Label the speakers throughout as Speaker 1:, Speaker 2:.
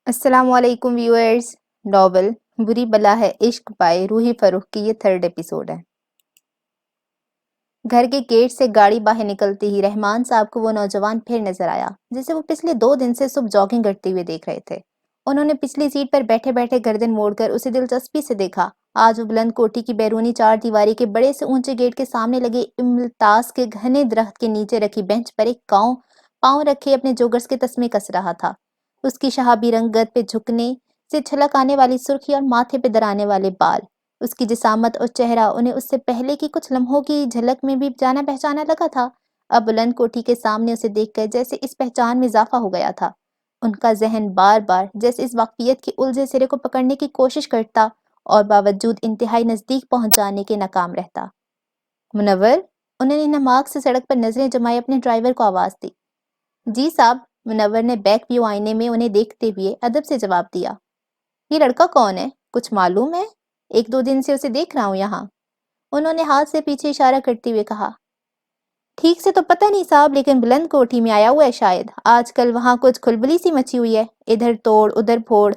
Speaker 1: السلام علیکم viewers. Novel بری بلا ہے عشق بائے روحی فروخ کی یہ 3rd ایپیسوڈ ہے. گھر کے گیٹ سے گاڑی باہر نکلتے ہی رحمان صاحب کو وہ نوجوان پھر نظر آیا جسے وہ پچھلے 2 دن سے صبح جاگنگ کرتے ہوئے دیکھ رہے تھے. انہوں نے پچھلی سیٹ پر بیٹھے بیٹھے گردن موڑ کر اسے دلچسپی سے دیکھا. آج وہ بلند کوٹھی کی بیرونی 4 دیواری کے بڑے سے اونچے گیٹ کے سامنے لگے املتاس کے گھنے درخت کے نیچے رکھی بینچ پر ایک پاؤں رکھے اپنے جوگرز کے تسمے کس رہا تھا. اس کی شہابی رنگ گد پہ جھکنے سے چھلک آنے والی سرخی اور ماتھے پہ درانے والے بال، اس کی جسامت اور چہرہ انہیں اس سے پہلے کی کچھ لمحوں کی جھلک میں بھی جانا پہچانا لگا تھا. اب بلند کوٹھی کے سامنے اسے دیکھ کر جیسے اس پہچان میں اضافہ ہو گیا تھا. ان کا ذہن بار بار جیسے اس واقفیت کے الجھے سرے کو پکڑنے کی کوشش کرتا اور باوجود انتہائی نزدیک پہنچ جانے کے ناکام رہتا. منور؟ انہوں نے نماک سے سڑک پر نظریں جمائے اپنے ڈرائیور کو آواز دی. جی صاحب. منور نے بیک ویو آئینے میں انہیں دیکھتے ہوئے ادب سے جواب دیا. یہ لڑکا کون ہے؟ کچھ معلوم ہے؟ 1-2 دن سے اسے دیکھ رہا ہوں یہاں. انہوں نے ہاتھ سے پیچھے اشارہ کرتے ہوئے کہا. ٹھیک سے تو پتہ نہیں صاحب، لیکن بلند کوٹھی میں آیا ہوا ہے شاید. آج کل وہاں کچھ کھلبلی سی مچی ہوئی ہے، ادھر توڑ ادھر پھوڑ.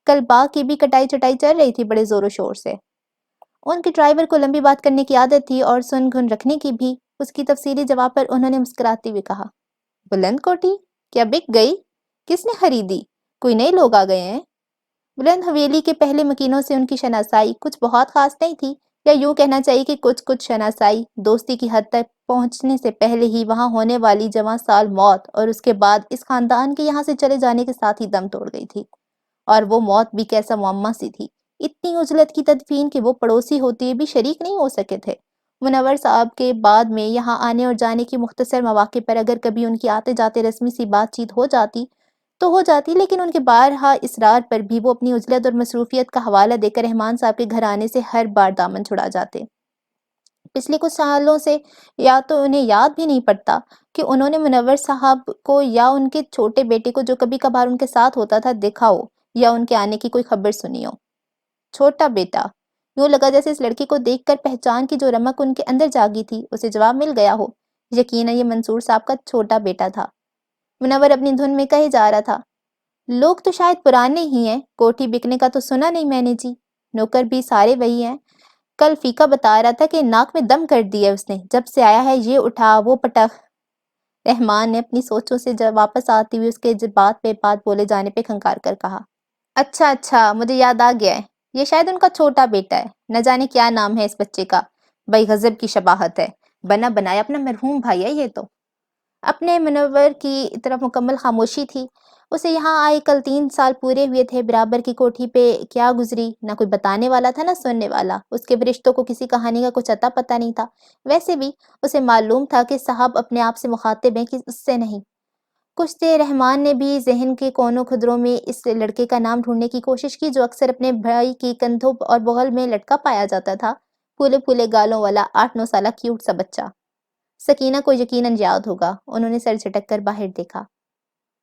Speaker 1: کل باغ کی بھی کٹائی چٹائی چل رہی تھی بڑے زور و شور سے. ان کے ڈرائیور کو لمبی بات کرنے کی عادت تھی اور سن گن رکھنے کی بھی. اس کی تفصیلی جواب پر انہوں نے مسکراتے ہوئے کہا. بلند کوٹھی کیا بک گئی؟ کس نے خریدی؟ کوئی نئے لوگ آ گئے ہیں؟ بلند حویلی کے پہلے مکینوں سے ان کی شناسائی کچھ بہت خاص نہیں تھی، یا یوں کہنا چاہیے کہ کچھ شناسائی دوستی کی حد تک پہنچنے سے پہلے ہی وہاں ہونے والی جواں سال موت اور اس کے بعد اس خاندان کے یہاں سے چلے جانے کے ساتھ ہی دم توڑ گئی تھی. اور وہ موت بھی کیسا معمہ سی تھی، اتنی عجلت کی تدفین کہ وہ پڑوسی ہوتے ہوئے بھی شریک نہیں ہو سکے تھے. منور صاحب کے بعد میں یہاں آنے اور جانے کے مختصر مواقع پر اگر کبھی ان کی آتے جاتے رسمی سی بات چیت ہو جاتی، لیکن ان کے بارہا اصرار پر بھی وہ اپنی عجلت اور مصروفیت کا حوالہ دے کر رحمان صاحب کے گھر آنے سے ہر بار دامن چھڑا جاتے. پچھلے کچھ سالوں سے یا تو انہیں یاد بھی نہیں پڑتا کہ انہوں نے منور صاحب کو یا ان کے چھوٹے بیٹے کو جو کبھی کبھار ان کے ساتھ ہوتا تھا دیکھا ہو یا ان کے آنے کی کوئی خبر سنی ہو. چھوٹا بیٹا؟ یوں لگا جیسے اس لڑکی کو دیکھ کر پہچان کی جو رمق ان کے اندر جاگی تھی اسے جواب مل گیا ہو. یقیناً یہ منصور صاحب کا چھوٹا بیٹا تھا. منور اپنی دھن میں کہے جا رہا تھا. لوگ تو شاید پرانے ہی ہیں، کوٹھی بکنے کا تو سنا نہیں میں نے جی. نوکر بھی سارے وہی ہیں. کل فیقہ بتا رہا تھا کہ ناک میں دم کر دیا اس نے، جب سے آیا ہے یہ اٹھا وہ پٹخ. رحمان نے اپنی سوچوں سے واپس آتی ہوئی اس کے بات پہ بات بولے جانے پہ کھنکار کر کہا. اچھا مجھے یاد آ گیا ہے، یہ شاید ان کا چھوٹا بیٹا ہے. نہ جانے کیا نام ہے اس بچے کا، بھائی غضب کی شباہت ہے، بنا بنایا اپنا مرحوم بھائی ہے یہ تو. اپنے منور کی طرف مکمل خاموشی تھی. اسے یہاں آئے کل 3 سال پورے ہوئے تھے. برابر کی کوٹھی پہ کیا گزری، نہ کوئی بتانے والا تھا نہ سننے والا. اس کے فرشتوں کو کسی کہانی کا کچھ اتا پتہ نہیں تھا. ویسے بھی اسے معلوم تھا کہ صاحب اپنے آپ سے مخاطب ہیں کہ اس سے نہیں. کچھ دیر رحمان نے بھی ذہن کے کونوں خدروں میں اس لڑکے کا نام ڈھونڈنے کی کوشش کی جو اکثر اپنے بھائی کی کندھوں اور بغل میں لٹکا پایا جاتا تھا. پھولے گالوں والا 8-9 سالہ کیوٹ سا بچہ. سکینہ کو یقیناً یاد ہوگا. انہوں نے سر جھٹک کر باہر دیکھا.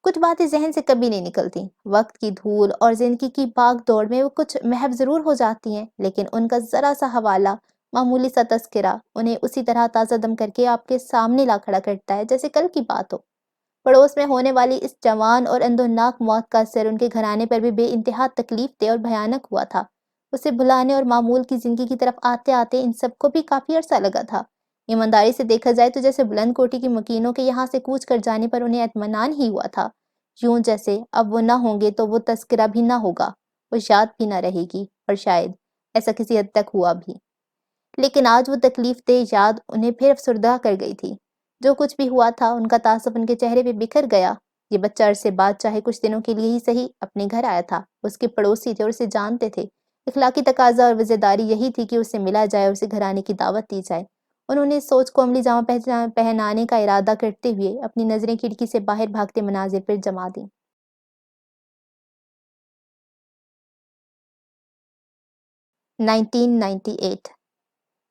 Speaker 1: کچھ باتیں ذہن سے کبھی نہیں نکلتی. وقت کی دھول اور زندگی کی بھاگ دوڑ میں وہ کچھ محو ضرور ہو جاتی ہیں، لیکن ان کا ذرا سا حوالہ، معمولی سا تذکرہ انہیں اسی طرح تازہ دم کر کے آپ کے سامنے لا کھڑا کرتا ہے جیسے کل کی بات ہو. پڑوس میں ہونے والی اس جوان اور اندوناک موت کا اثر ان کے گھرانے پر بھی بے انتہا تکلیف دہ اور بھیانک ہوا تھا. اسے بھلانے اور معمول کی زندگی کی طرف آتے آتے ان سب کو بھی کافی عرصہ لگا تھا. ایمانداری سے دیکھا جائے تو جیسے بلند کوٹھی کی مکینوں کے یہاں سے کوچ کر جانے پر انہیں اطمینان ہی ہوا تھا، یوں جیسے اب وہ نہ ہوں گے تو وہ تذکرہ بھی نہ ہوگا، وہ یاد بھی نہ رہے گی، اور شاید ایسا کسی حد تک ہوا بھی. لیکن آج وہ تکلیف دہ یاد انہیں پھر افسردہ کر گئی تھی. جو کچھ بھی ہوا تھا ان کا تعصب ان کے چہرے پہ بکھر گیا. یہ بچہ عرصے بعد چاہے کچھ دنوں کے لیے ہی صحیح اپنے گھر آیا تھا. اس کے پڑوسی تھے اور اسے جانتے تھے. اخلاقی تقاضا اور وزیداری یہی تھی کہ اسے ملا جائے اور اسے گھر آنے کی دعوت دی جائے. انہوں نے اس سوچ کو عملی جامہ پہنانے کا ارادہ کرتے ہوئے اپنی نظریں کھڑکی سے باہر بھاگتے مناظر پر جما دیں. 1998.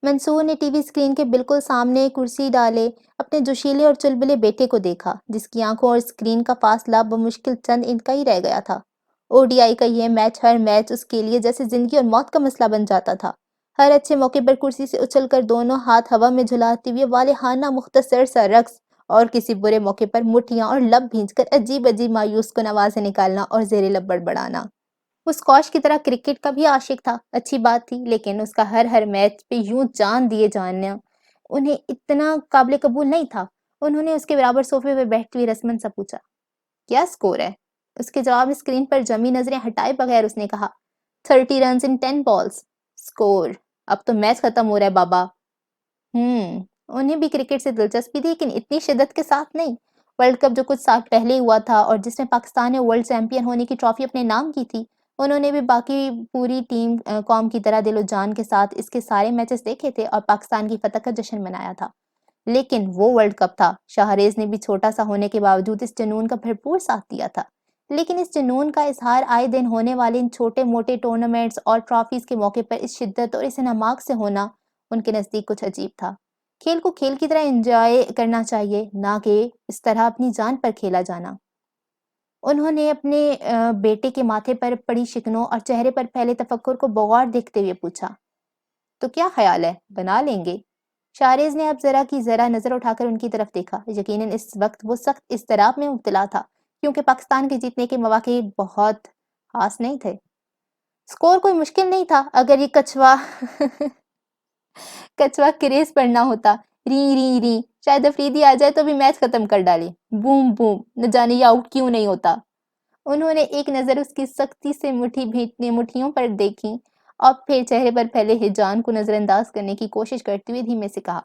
Speaker 1: منصور نے ٹی وی اسکرین کے بالکل سامنے کرسی ڈالے اپنے جوشیلے اور چلبلے بیٹے کو دیکھا جس کی آنکھوں اور اسکرین کا فاصلہ بمشکل چند انچ کا ہی رہ گیا تھا. او ڈی آئی کا یہ میچ ہر میچ اس کے لیے جیسے زندگی اور موت کا مسئلہ بن جاتا تھا. ہر اچھے موقع پر کرسی سے اچھل کر دونوں ہاتھ ہوا میں جھلاتے ہوئے والہانہ مختصر سا رقص اور کسی برے موقع پر مٹھیاں اور لب بھینچ کر عجیب عجیب مایوس کن آوازیں نکالنا اور زیر لب بڑبڑانا۔ وہ اسکواش کی طرح کرکٹ کا بھی عاشق تھا، اچھی بات تھی، لیکن اس کا ہر میچ پہ یوں جان دیے جانا انہیں اتنا قابل قبول نہیں تھا۔ انہوں نے اس کے برابر صوفے پہ بیٹھتی ہوئی رسمن سے پوچھا، کیا سکور ہے؟ اس کے جواب میں اسکرین پر جمی نظریں ہٹائے بغیر اس نے کہا، 30 رنز ان 10 بالز۔ سکور؟ اب تو میچ ختم ہو رہا ہے بابا۔ انہیں بھی کرکٹ سے دلچسپی تھی، لیکن اتنی شدت کے ساتھ نہیں۔ ورلڈ کپ جو کچھ سال پہلے ہوا تھا اور جس میں پاکستان نے ورلڈ چیمپئن ہونے کی ٹرافی اپنے نام کی تھی، انہوں نے بھی باقی پوری ٹیم قوم کی طرح دل و جان کے ساتھ اس کے سارے میچز دیکھے تھے اور پاکستان کی فتح کا جشن منایا تھا۔ لیکن وہ ورلڈ کپ تھا، شاہریز نے بھی چھوٹا سا ہونے کے باوجود اس جنون کا بھرپور ساتھ دیا تھا۔ لیکن اس جنون کا اظہار آئے دن ہونے والے ان چھوٹے موٹے ٹورنامنٹس اور ٹرافیز کے موقع پر اس شدت اور اس انہماک سے ہونا ان کے نزدیک کچھ عجیب تھا۔ کھیل کو کھیل کی طرح انجوائے کرنا چاہیے، نہ کہ اس طرح اپنی جان پر کھیلا جانا۔ انہوں نے اپنے بیٹے کے ماتھے پر پڑی شکنوں اور چہرے پر پھیلے تفکر کو بغور دیکھتے ہوئے پوچھا، تو کیا خیال ہے، بنا لیں گے؟ شاہریز نے اب ذرا کی ذرا نظر اٹھا کر ان کی طرف دیکھا۔ یقیناً اس وقت وہ سخت اضطراب میں مبتلا تھا، کیونکہ پاکستان کے جیتنے کے مواقع بہت خاص نہیں تھے۔ سکور کوئی مشکل نہیں تھا اگر یہ کچوا کریز پر نہ ہوتا۔ ری ری ری، شاید افریدی آ جائے تو بھی میچ ختم کر ڈالے۔ بوم بوم، نہ جانے یہ آؤٹ کیوں نہیں ہوتا۔ انہوں نے ایک نظر اس کی سختی سے مٹھیوں پر دیکھی اور پھر چہرے پر پھیلے ہیجان کو نظر انداز کرنے کی کوشش کرتے ہوئے دھیمے سے کہا،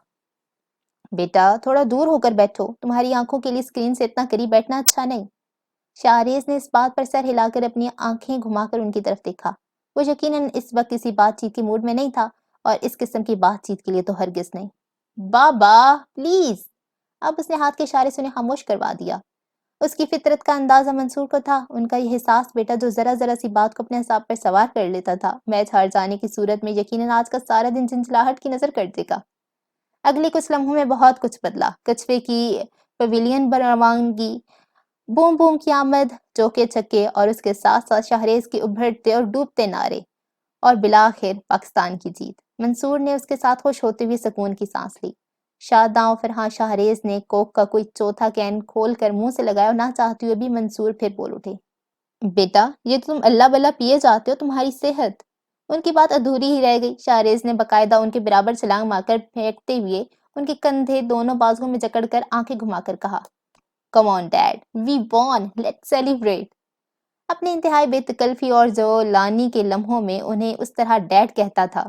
Speaker 1: بیٹا تھوڑا دور ہو کر بیٹھو، تمہاری آنکھوں کے لیے اسکرین سے اتنا قریب بیٹھنا اچھا نہیں۔ شاہریز نے اس بات پر سر ہلا کر اپنی آنکھیں گھما کر ان کی طرف دیکھا۔ وہ یقیناً اس وقت کسی بات چیت کے موڈ میں نہیں تھا، اور اس قسم کی بات چیت کے لیے تو ہرگز نہیں۔ بابا پلیز! اب اس نے ہاتھ کے اشارے سے انہیں خاموش کروا دیا۔ اس کی فطرت کا اندازہ منصور کو تھا، ان کا یہ حساس بیٹا جو ذرا سی بات کو اپنے حساب پر سوار کر لیتا تھا، میچ ہار جانے کی صورت میں یقیناً آج کا سارا دن جھنجھلاہٹ کی نظر کر دے گا۔ اگلے کچھ لمحوں میں بہت کچھ بدلا۔ کچھوے کی پویلین پر روانگی، بوم بوم کی آمد، چوکے چھکے اور اس کے ساتھ ساتھ شاہریز کے ابھرتے اور ڈوبتے نعرے، اور بالآخر پاکستان کی جیت۔ منصور نے اس کے ساتھ خوش ہوتے ہوئے سکون کی سانس لی۔ شاداں فرحاں شاہریز نے کوک کا کوئی چوتھا کین کھول کر منہ سے لگایا اور نہ چاہتے ہوئے بھی منصور پھر بول اٹھے، بیٹا یہ تم اللہ بلا پیے جاتے ہو، تمہاری صحت۔ ان کی بات ادھوری ہی رہ گئی۔ شاہریز نے باقاعدہ ان کے برابر چھلانگ مار کر پھینکتے ہوئے ان کے کندھے دونوں بازوؤں میں جکڑ کر آنکھیں گھما کر کہا، کم آن ڈیڈ، وی وون، لیٹس سیلیبریٹ۔ اپنی انتہائی بے تکلفی اور جولانی کے لمحوں میں انہیں اس طرح ڈیڈ کہتا تھا۔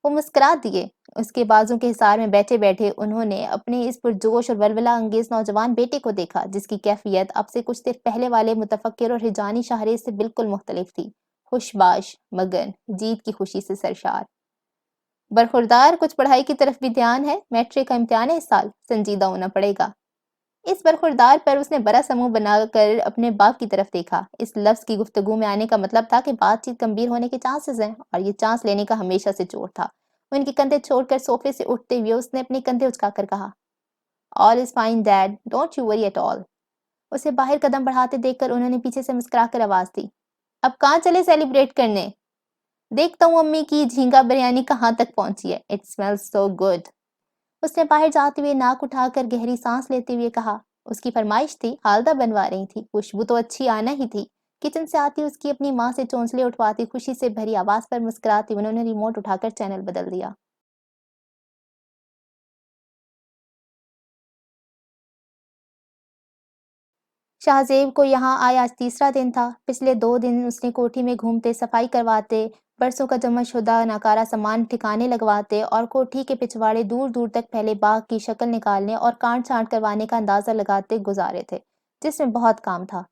Speaker 1: وہ مسکرا دیے۔ اس کے بازو کے حصار میں بیٹھے بیٹھے انہوں نے اپنے اس پرجوش اور ولولہ انگیز نوجوان بیٹے کو دیکھا، جس کی کیفیت اب سے کچھ دیر پہلے والے متفکر اور ہیجانی شاہریز سے بالکل مختلف تھی۔ خوش باش، مگن، جیت کی خوشی سے سرشار۔ برخوردار، کچھ پڑھائی کی طرف بھی دھیان ہے؟ میٹرک کا امتحان ہے اس سال، سنجیدہ ہونا پڑے گا۔ اس برخوردار پر اس نے بڑا سمو بنا کر اپنے باپ کی طرف دیکھا۔ اس لفظ کی گفتگو میں آنے کا مطلب تھا کہ بات چیت گمبھیر ہونے کے چانسز ہیں، اور یہ چانس لینے کا ہمیشہ سے چور تھا۔ ان کے کندھے چھوڑ کر صوفے سے اٹھتے ہوئے اس نے اپنے کندھے اچکا کر کہا، all is fine dad, don't you worry at all. اسے باہر قدم بڑھاتے دیکھ کر انہوں نے پیچھے سے مسکرا کر آواز دی، اب کہاں چلے سیلیبریٹ کرنے؟ دیکھتا ہوں امی کی جھینگا بریانی کہاں تک پہنچی ہے، اٹ سمیلز سو گڈ۔ اس نے باہر جاتے ہوئے ناک اٹھا کر گہری سانس لیتے ہوئے کہا، اس کی فرمائش تھی، حالدہ بنوا رہی تھی، خوشبو تو اچھی آنا ہی تھی۔ کچن سے آتی اس کی اپنی ماں سے چونچلے اٹھواتی خوشی سے بھری آواز پر مسکراتی انہوں نے ریموٹ اٹھا کر چینل بدل دیا۔ شاہزیب کو یہاں آئے آج تیسرا دن تھا۔ پچھلے 2 دن اس نے کوٹھی میں گھومتے، صفائی کرواتے، برسوں کا جمع شدہ ناکارہ سامان ٹھکانے لگواتے اور کوٹھی کے پچھواڑے دور دور تک پھیلے باغ کی شکل نکالنے اور کاٹ چھانٹ کروانے کا اندازہ لگاتے گزارے تھے، جس میں بہت کام تھا۔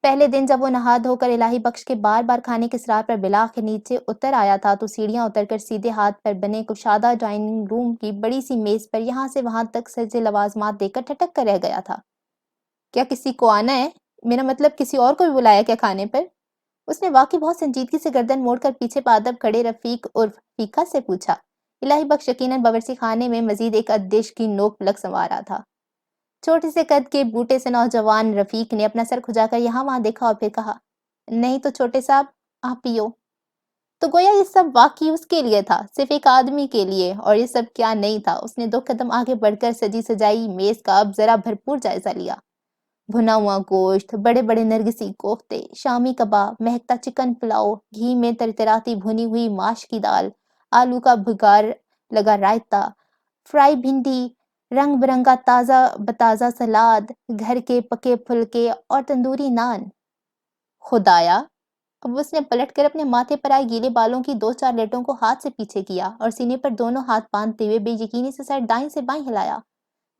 Speaker 1: پہلے دن جب وہ نہا دھو کر الہی بخش کے بار بار کھانے کے اسرار پر بالآخر نیچے اتر آیا تھا، تو سیڑھیاں اتر کر سیدھے ہاتھ پر بنے کشادہ ڈائننگ روم کی بڑی سی میز پر یہاں سے وہاں تک سجے لوازمات دیکھ کر ٹھٹک کر رہ گیا تھا۔ کیا کسی کو آنا ہے؟ میرا مطلب کسی اور کو بھی بلایا کیا کھانے پر؟ اس نے واقعی بہت سنجیدگی سے گردن موڑ کر پیچھے پادب کھڑے رفیق عرف فیقہ سے پوچھا۔ الہی بخش یقیناً باورچی خانے میں مزید ایک ڈش کی نوک پلک سنوارا تھا۔ چھوٹے سے قد کے بوٹے سے نوجوان رفیق نے اپنا سر کھجا کر یہاں وہاں دیکھا اور پھر کہا، نہیں تو چھوٹے صاحب، آپ پیو۔ تو گویا یہ سب واقعی اس کے لیے تھا، صرف ایک آدمی کے لیے، اور یہ سب کیا نہیں تھا۔ اس نے 2 قدم آگے بڑھ کر سجی سجائی میز کا اب ذرا بھرپور جائزہ لیا۔ بھنا ہوا گوشت، بڑے بڑے نرگسی کوفتے، شامی کباب، مہکتا چکن پلاؤ، گھی میں ترتراتی بھنی ہوئی ماش کی دال، آلو کا بھگار لگا رائتا، فرائی بھنڈی، رنگ برنگا تازہ بتازہ سلاد، گھر کے پکے پھلکے اور تندوری نان۔ خدایا! اب اس نے پلٹ کر اپنے ماتھے پر آئے گیلے بالوں کی 2-4 لٹوں کو ہاتھ سے پیچھے کیا اور سینے پر دونوں ہاتھ باندھتے ہوئے بے یقینی سے سر دائیں سے بائیں ہلایا۔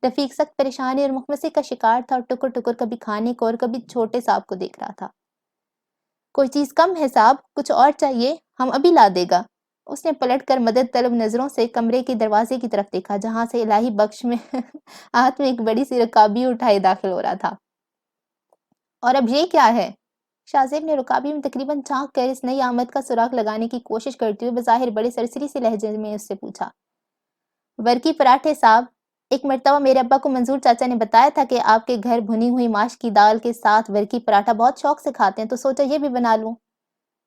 Speaker 1: رفیق سخت پریشانی اور مخمصے کا شکار تھا اور ٹکر ٹکر کبھی کھانے کو اور کبھی چھوٹے صاحب کو دیکھ رہا تھا۔ کوئی چیز کم ہے صاحب، کچھ اور چاہیے؟ ہم ابھی لا دے گا۔ اس نے پلٹ کر مدد طلب نظروں سے کمرے کے دروازے کی طرف دیکھا جہاں سے الہی بخش میں ہاتھ میں ایک بڑی سی رکابی اٹھائے داخل ہو رہا تھا۔ اور اب یہ کیا ہے؟ شاہ زیب نے رکابی میں تقریباً جھانک کر اس نئی آمد کا سراغ لگانے کی کوشش کرتے ہوئے بظاہر بڑے سرسری سے لہجے میں اس سے پوچھا۔ ورکی پراٹھے صاحب، ایک مرتبہ میرے ابا کو منظور چاچا نے بتایا تھا کہ آپ کے گھر بھنی ہوئی ماش کی دال کے ساتھ ورکی پراٹھا بہت شوق سے کھاتے ہیں، تو سوچا یہ بھی بنا لوں۔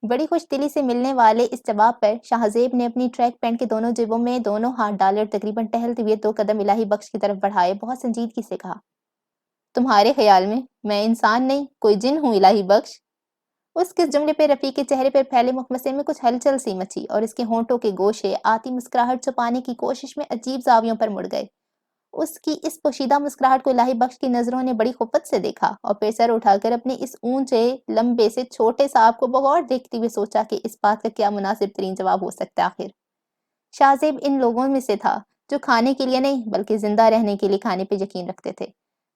Speaker 1: بڑی خوش دلی سے ملنے والے اس جواب پر شاہ زیب نے اپنی ٹریک پینٹ کے دونوں جیبوں میں دونوں ہاتھ ڈالے اور تقریباً ٹہلتے ہوئے 2 قدم الہی بخش کی طرف بڑھائے بہت سنجیدگی سے کہا، تمہارے خیال میں انسان نہیں، کوئی جن ہوں الہی بخش؟ اس کے جملے پہ رفیق کے چہرے پر پھیلے مخمصے میں کچھ ہلچل سی مچی اور اس کے ہونٹوں کے گوشے آتی مسکراہٹ چھپانے کی کوشش میں عجیب زاویوں پر مڑ گئے۔ اس کی اس پوشیدہ مسکراہٹ کو الہی بخش کی نظروں نے بڑی خفت سے دیکھا اور پھر سر اٹھا کر اپنے اس اونچے لمبے سے چھوٹے صاحب کو بغور دیکھتے ہوئے سوچا کہ اس بات کا کیا مناسب ترین جواب ہو سکتا ہے آخر۔ شاہ زیب ان لوگوں میں سے تھا جو کھانے کے لیے نہیں بلکہ زندہ رہنے کے لیے کھانے پہ یقین رکھتے تھے۔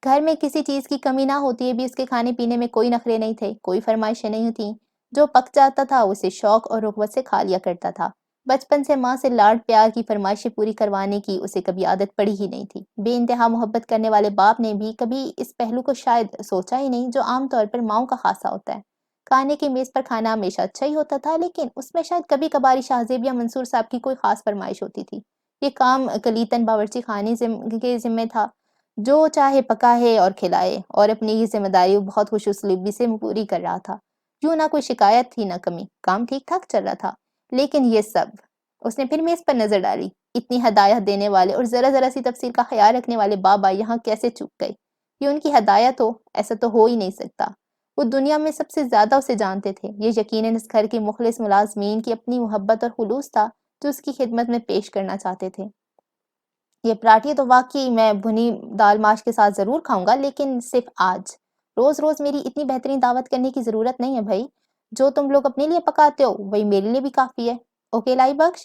Speaker 1: گھر میں کسی چیز کی کمی نہ ہوتی ہے بھی اس کے کھانے پینے میں کوئی نخرے نہیں تھے، کوئی فرمائشیں نہیں تھیں۔ جو پک جاتا تھا اسے شوق اور رغبت سے کھا لیا کرتا تھا۔ بچپن سے ماں سے لاڈ پیار کی فرمائشیں پوری کروانے کی اسے کبھی عادت پڑی ہی نہیں تھی۔ بے انتہا محبت کرنے والے باپ نے بھی کبھی اس پہلو کو شاید سوچا ہی نہیں جو عام طور پر ماؤں کا خاصہ ہوتا ہے۔ کھانے کی میز پر کھانا ہمیشہ اچھا ہی ہوتا تھا، لیکن اس میں شاید کبھی کبھاری شاہ زیب یا منصور صاحب کی کوئی خاص فرمائش ہوتی تھی۔ یہ کام کلیتاً باورچی خانے کے ذمے تھا، جو چاہے پکائے اور کھلائے، اور اپنی یہ ذمہ داری بہت خوش اسلوبی سے پوری کر رہا تھا۔ یوں نہ کوئی شکایت تھی نہ کمی، کام ٹھیک ٹھاک چل رہا تھا۔ لیکن یہ سب، اس نے پھر میز پر نظر ڈالی، اتنی ہدایت دینے والے اور ذرا ذرا سی تفصیل کا خیال رکھنے والے بابا یہاں کیسے چپ گئے؟ یہ ان کی ہدایت ہو؟ ایسا تو ہو ہی نہیں سکتا۔ وہ دنیا میں سب سے زیادہ اسے جانتے تھے۔ یہ یقیناً اس گھر کے مخلص ملازمین کی اپنی محبت اور خلوص تھا جو اس کی خدمت میں پیش کرنا چاہتے تھے۔ یہ پراٹھے تو واقعی میں بھنی دال ماش کے ساتھ ضرور کھاؤں گا، لیکن صرف آج۔ روز روز میری اتنی بہترین دعوت کرنے کی ضرورت نہیں ہے بھائی۔ جو تم لوگ اپنے لیے پکاتے ہو وہی میرے لیے بھی کافی ہے۔ اوکے الہی بخش؟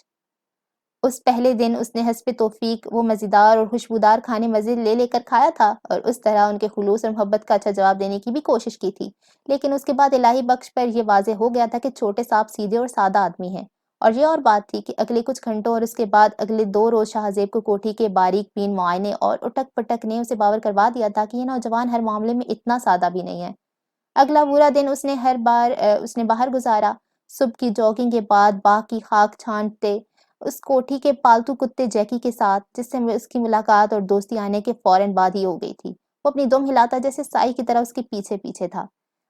Speaker 1: اس پہلے دن اس نے حسب توفیق وہ مزیدار اور خوشبودار کھانے مزے لے لے کر کھایا تھا اور اس طرح ان کے خلوص اور محبت کا اچھا جواب دینے کی بھی کوشش کی تھی، لیکن اس کے بعد الہی بخش پر یہ واضح ہو گیا تھا کہ چھوٹے صاحب سیدھے اور سادہ آدمی ہیں۔ اور یہ اور بات تھی کہ اگلے کچھ گھنٹوں اور اس کے بعد اگلے 2 روز شاہ زیب کو کوٹھی کے باریک بین معائنے اور اٹک پٹک نے اسے باور کروا دیا تھا کہ یہ نوجوان ہر معاملے میں اتنا سادہ بھی نہیں ہے۔ اگلا پورا دن اس نے باہر گزارا۔ صبح کی جاگنگ کے بعد باغ کی خاک چھانٹتے اس کوٹھی کے پالتو کتے جیکی کے ساتھ، جس سے اس کی ملاقات اور دوستی آنے کے فوراً بعد ہی ہو گئی تھی، وہ اپنی دم ہلاتا جیسے سائی کی طرح اس کے پیچھے پیچھے تھا۔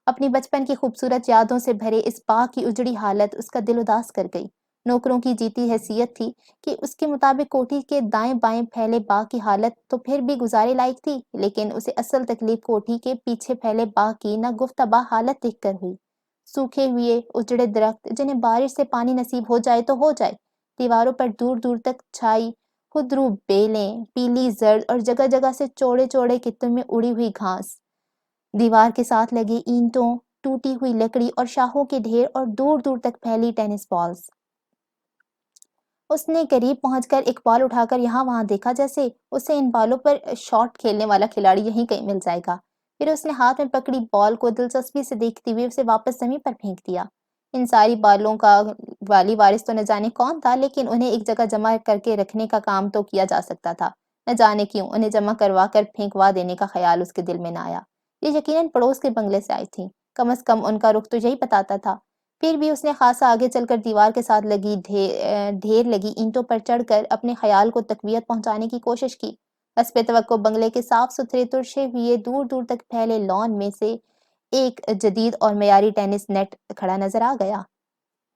Speaker 1: اپنی بچپن کی خوبصورت یادوں سے بھرے اس باغ کی اجڑی حالت اس کا دل اداس کر گئی۔ نوکروں کی جیتی حیثیت تھی کہ اس کے مطابق کوٹھی کے دائیں بائیں پھیلے باغ کی حالت تو پھر بھی گزارے لائق تھی، لیکن اسے اصل تکلیف کوٹھی کے پیچھے پھیلے باغ کی نہ گفتبا حالت دیکھ کر ہوئی۔ سوکھے ہوئے اجڑے درخت جنہیں بارش سے پانی نصیب ہو جائے تو ہو جائے، دیواروں پر دور دور تک چھائی خودرو بیلیں، پیلی زرد اور جگہ جگہ سے چوڑے چوڑے کتوں میں اڑی ہوئی گھاس، دیوار کے ساتھ لگے اینٹوں، ٹوٹی ہوئی لکڑی اور شاخوں کے ڈھیر اور دور دور تک پھیلی ٹینس بالز۔ اس نے قریب پہنچ کر ایک بال اٹھا کر یہاں وہاں دیکھا جیسے اسے ان بالوں پر شاٹ کھیلنے والا کھلاڑی یہیں کہیں مل جائے گا۔ پھر اس نے ہاتھ میں پکڑی بال کو دلچسپی سے دیکھتے ہوئے اسے واپس زمین پر پھینک دیا۔ ان ساری بالوں کا والی وارث تو نہ جانے کون تھا، لیکن انہیں ایک جگہ جمع کر کے رکھنے کا کام تو کیا جا سکتا تھا۔ نہ جانے کیوں انہیں جمع کروا کر پھینکوا دینے کا خیال اس کے دل میں نہ آیا۔ یہ یقیناً پڑوس کے بنگلے سے آئی تھیں، کم از کم ان کا رخ تو یہی بتاتا تھا۔ پھر بھی اس نے خاصا آگے چل کر دیوار کے ساتھ لگی ڈھیر لگی اینٹوں پر چڑھ کر اپنے خیال کو تقویت پہنچانے کی کوشش کی۔ حسب توقع بنگلے کے صاف ستھرے ترشے ہوئے دور دور تک پھیلے لان میں سے ایک جدید اور معیاری ٹینس نیٹ کھڑا نظر آ گیا۔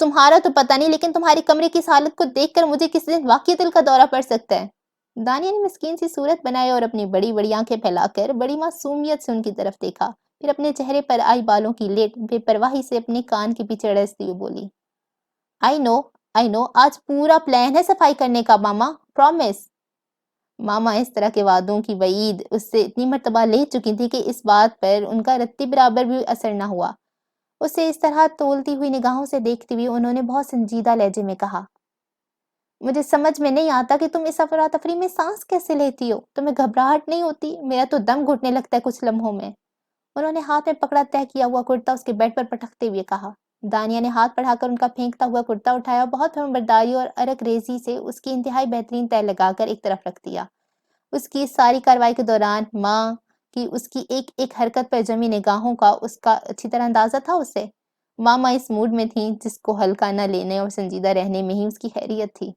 Speaker 1: تمہارا تو پتہ نہیں، لیکن تمہارے کمرے کی اس حالت کو دیکھ کر مجھے کسی دن واقعی دل کا دورہ پڑ سکتا ہے۔ دانیہ نے مسکین سی صورت بنائی اور اپنی بڑی بڑی آنکھیں پھیلا کر بڑی معصومیت سے ان کی طرف دیکھا، پھر اپنے چہرے پر آئی بالوں کی لیٹ بے پرواہی سے اپنے کان کے پیچھے اڑستی ہوئی بولی، آئی نو، آئی نو، آج پورا پلان ہے صفائی کرنے کا ماما، پرومس۔ ماما اس طرح کے وعدوں کی وعید اس سے اتنی مرتبہ لے چکی تھی کہ اس بات پر ان کا رتی برابر بھی اثر نہ ہوا۔ اسے اس طرح تولتی ہوئی نگاہوں سے دیکھتے ہوئے انہوں نے بہت سنجیدہ لہجے میں کہا، مجھے سمجھ میں نہیں آتا کہ تم اس افراتفری میں سانس کیسے لیتی ہو؟ تمہیں گھبراہٹ نہیں ہوتی؟ میرا تو دم گھٹنے لگتا ہے کچھ لمحوں میں۔ انہوں نے ہاتھ میں پکڑا طے کیا ہوا کرتا اس کے بیڈ پر پٹکتے ہوئے کہا۔ دانیہ نے ہاتھ بڑھا کر ان کا پھینکتا ہوا کرتا اٹھایا اور بہت فرمانبرداری اور ارک ریزی سے اس کی انتہائی بہترین طے لگا کر ایک طرف رکھ دیا۔ اس کی ساری کارروائی کے دوران ماں کی اس کی ایک ایک حرکت پر جمی نگاہوں کا اس کا اچھی طرح اندازہ تھا اسے۔ ماما اس موڈ میں تھیں جس کو ہلکا نہ لینے اور سنجیدہ رہنے میں ہی اس کی خیریت تھی۔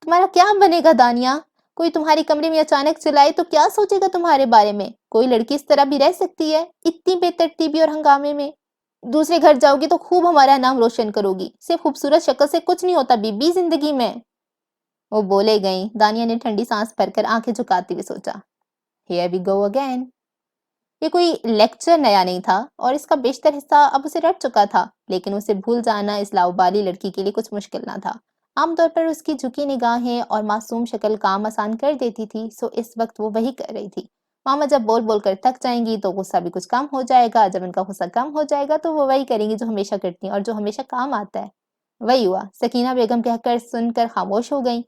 Speaker 1: تمہارا کیا بنے گا دانیہ؟ کوئی تمہارے کمرے میں اچانک چلائے تو کیا سوچے گا تمہارے بارے میں؟ کوئی لڑکی اس طرح بھی رہ سکتی ہے اتنی بے ترتیبی اور ہنگامے میں؟ دوسرے گھر جاؤ گی تو خوب ہمارا نام روشن کرو گی، صرف خوبصورت شکل سے کچھ نہیں ہوتا بی بی زندگی میں۔ وہ بولے گئیں۔ دانیہ نے ٹھنڈی سانس بھر کر آنکھیں جھکاتے ہوئے سوچا، ہیئر وی گو اگین۔ یہ کوئی لیکچر نیا نہیں تھا اور اس کا بیشتر حصہ اب اسے رٹ چکا تھا، لیکن اسے بھول جانا اس لاؤبالی لڑکی کے لیے کچھ مشکل نہ تھا۔ عام طور پر اس کی جھکی نگاہیں اور معصوم شکل کام آسان کر دیتی تھی، سو اس وقت وہ وہی کر رہی تھی۔ ماما جب بول بول کر تھک جائیں گی تو غصہ بھی کچھ کم ہو جائے گا، جب ان کا غصہ کم ہو جائے گا تو وہ وہی کریں گی جو ہمیشہ کرتی ہیں اور جو ہمیشہ کام آتا ہے۔ وہی ہوا۔ سکینہ بیگم کہہ کر سن کر خاموش ہو گئیں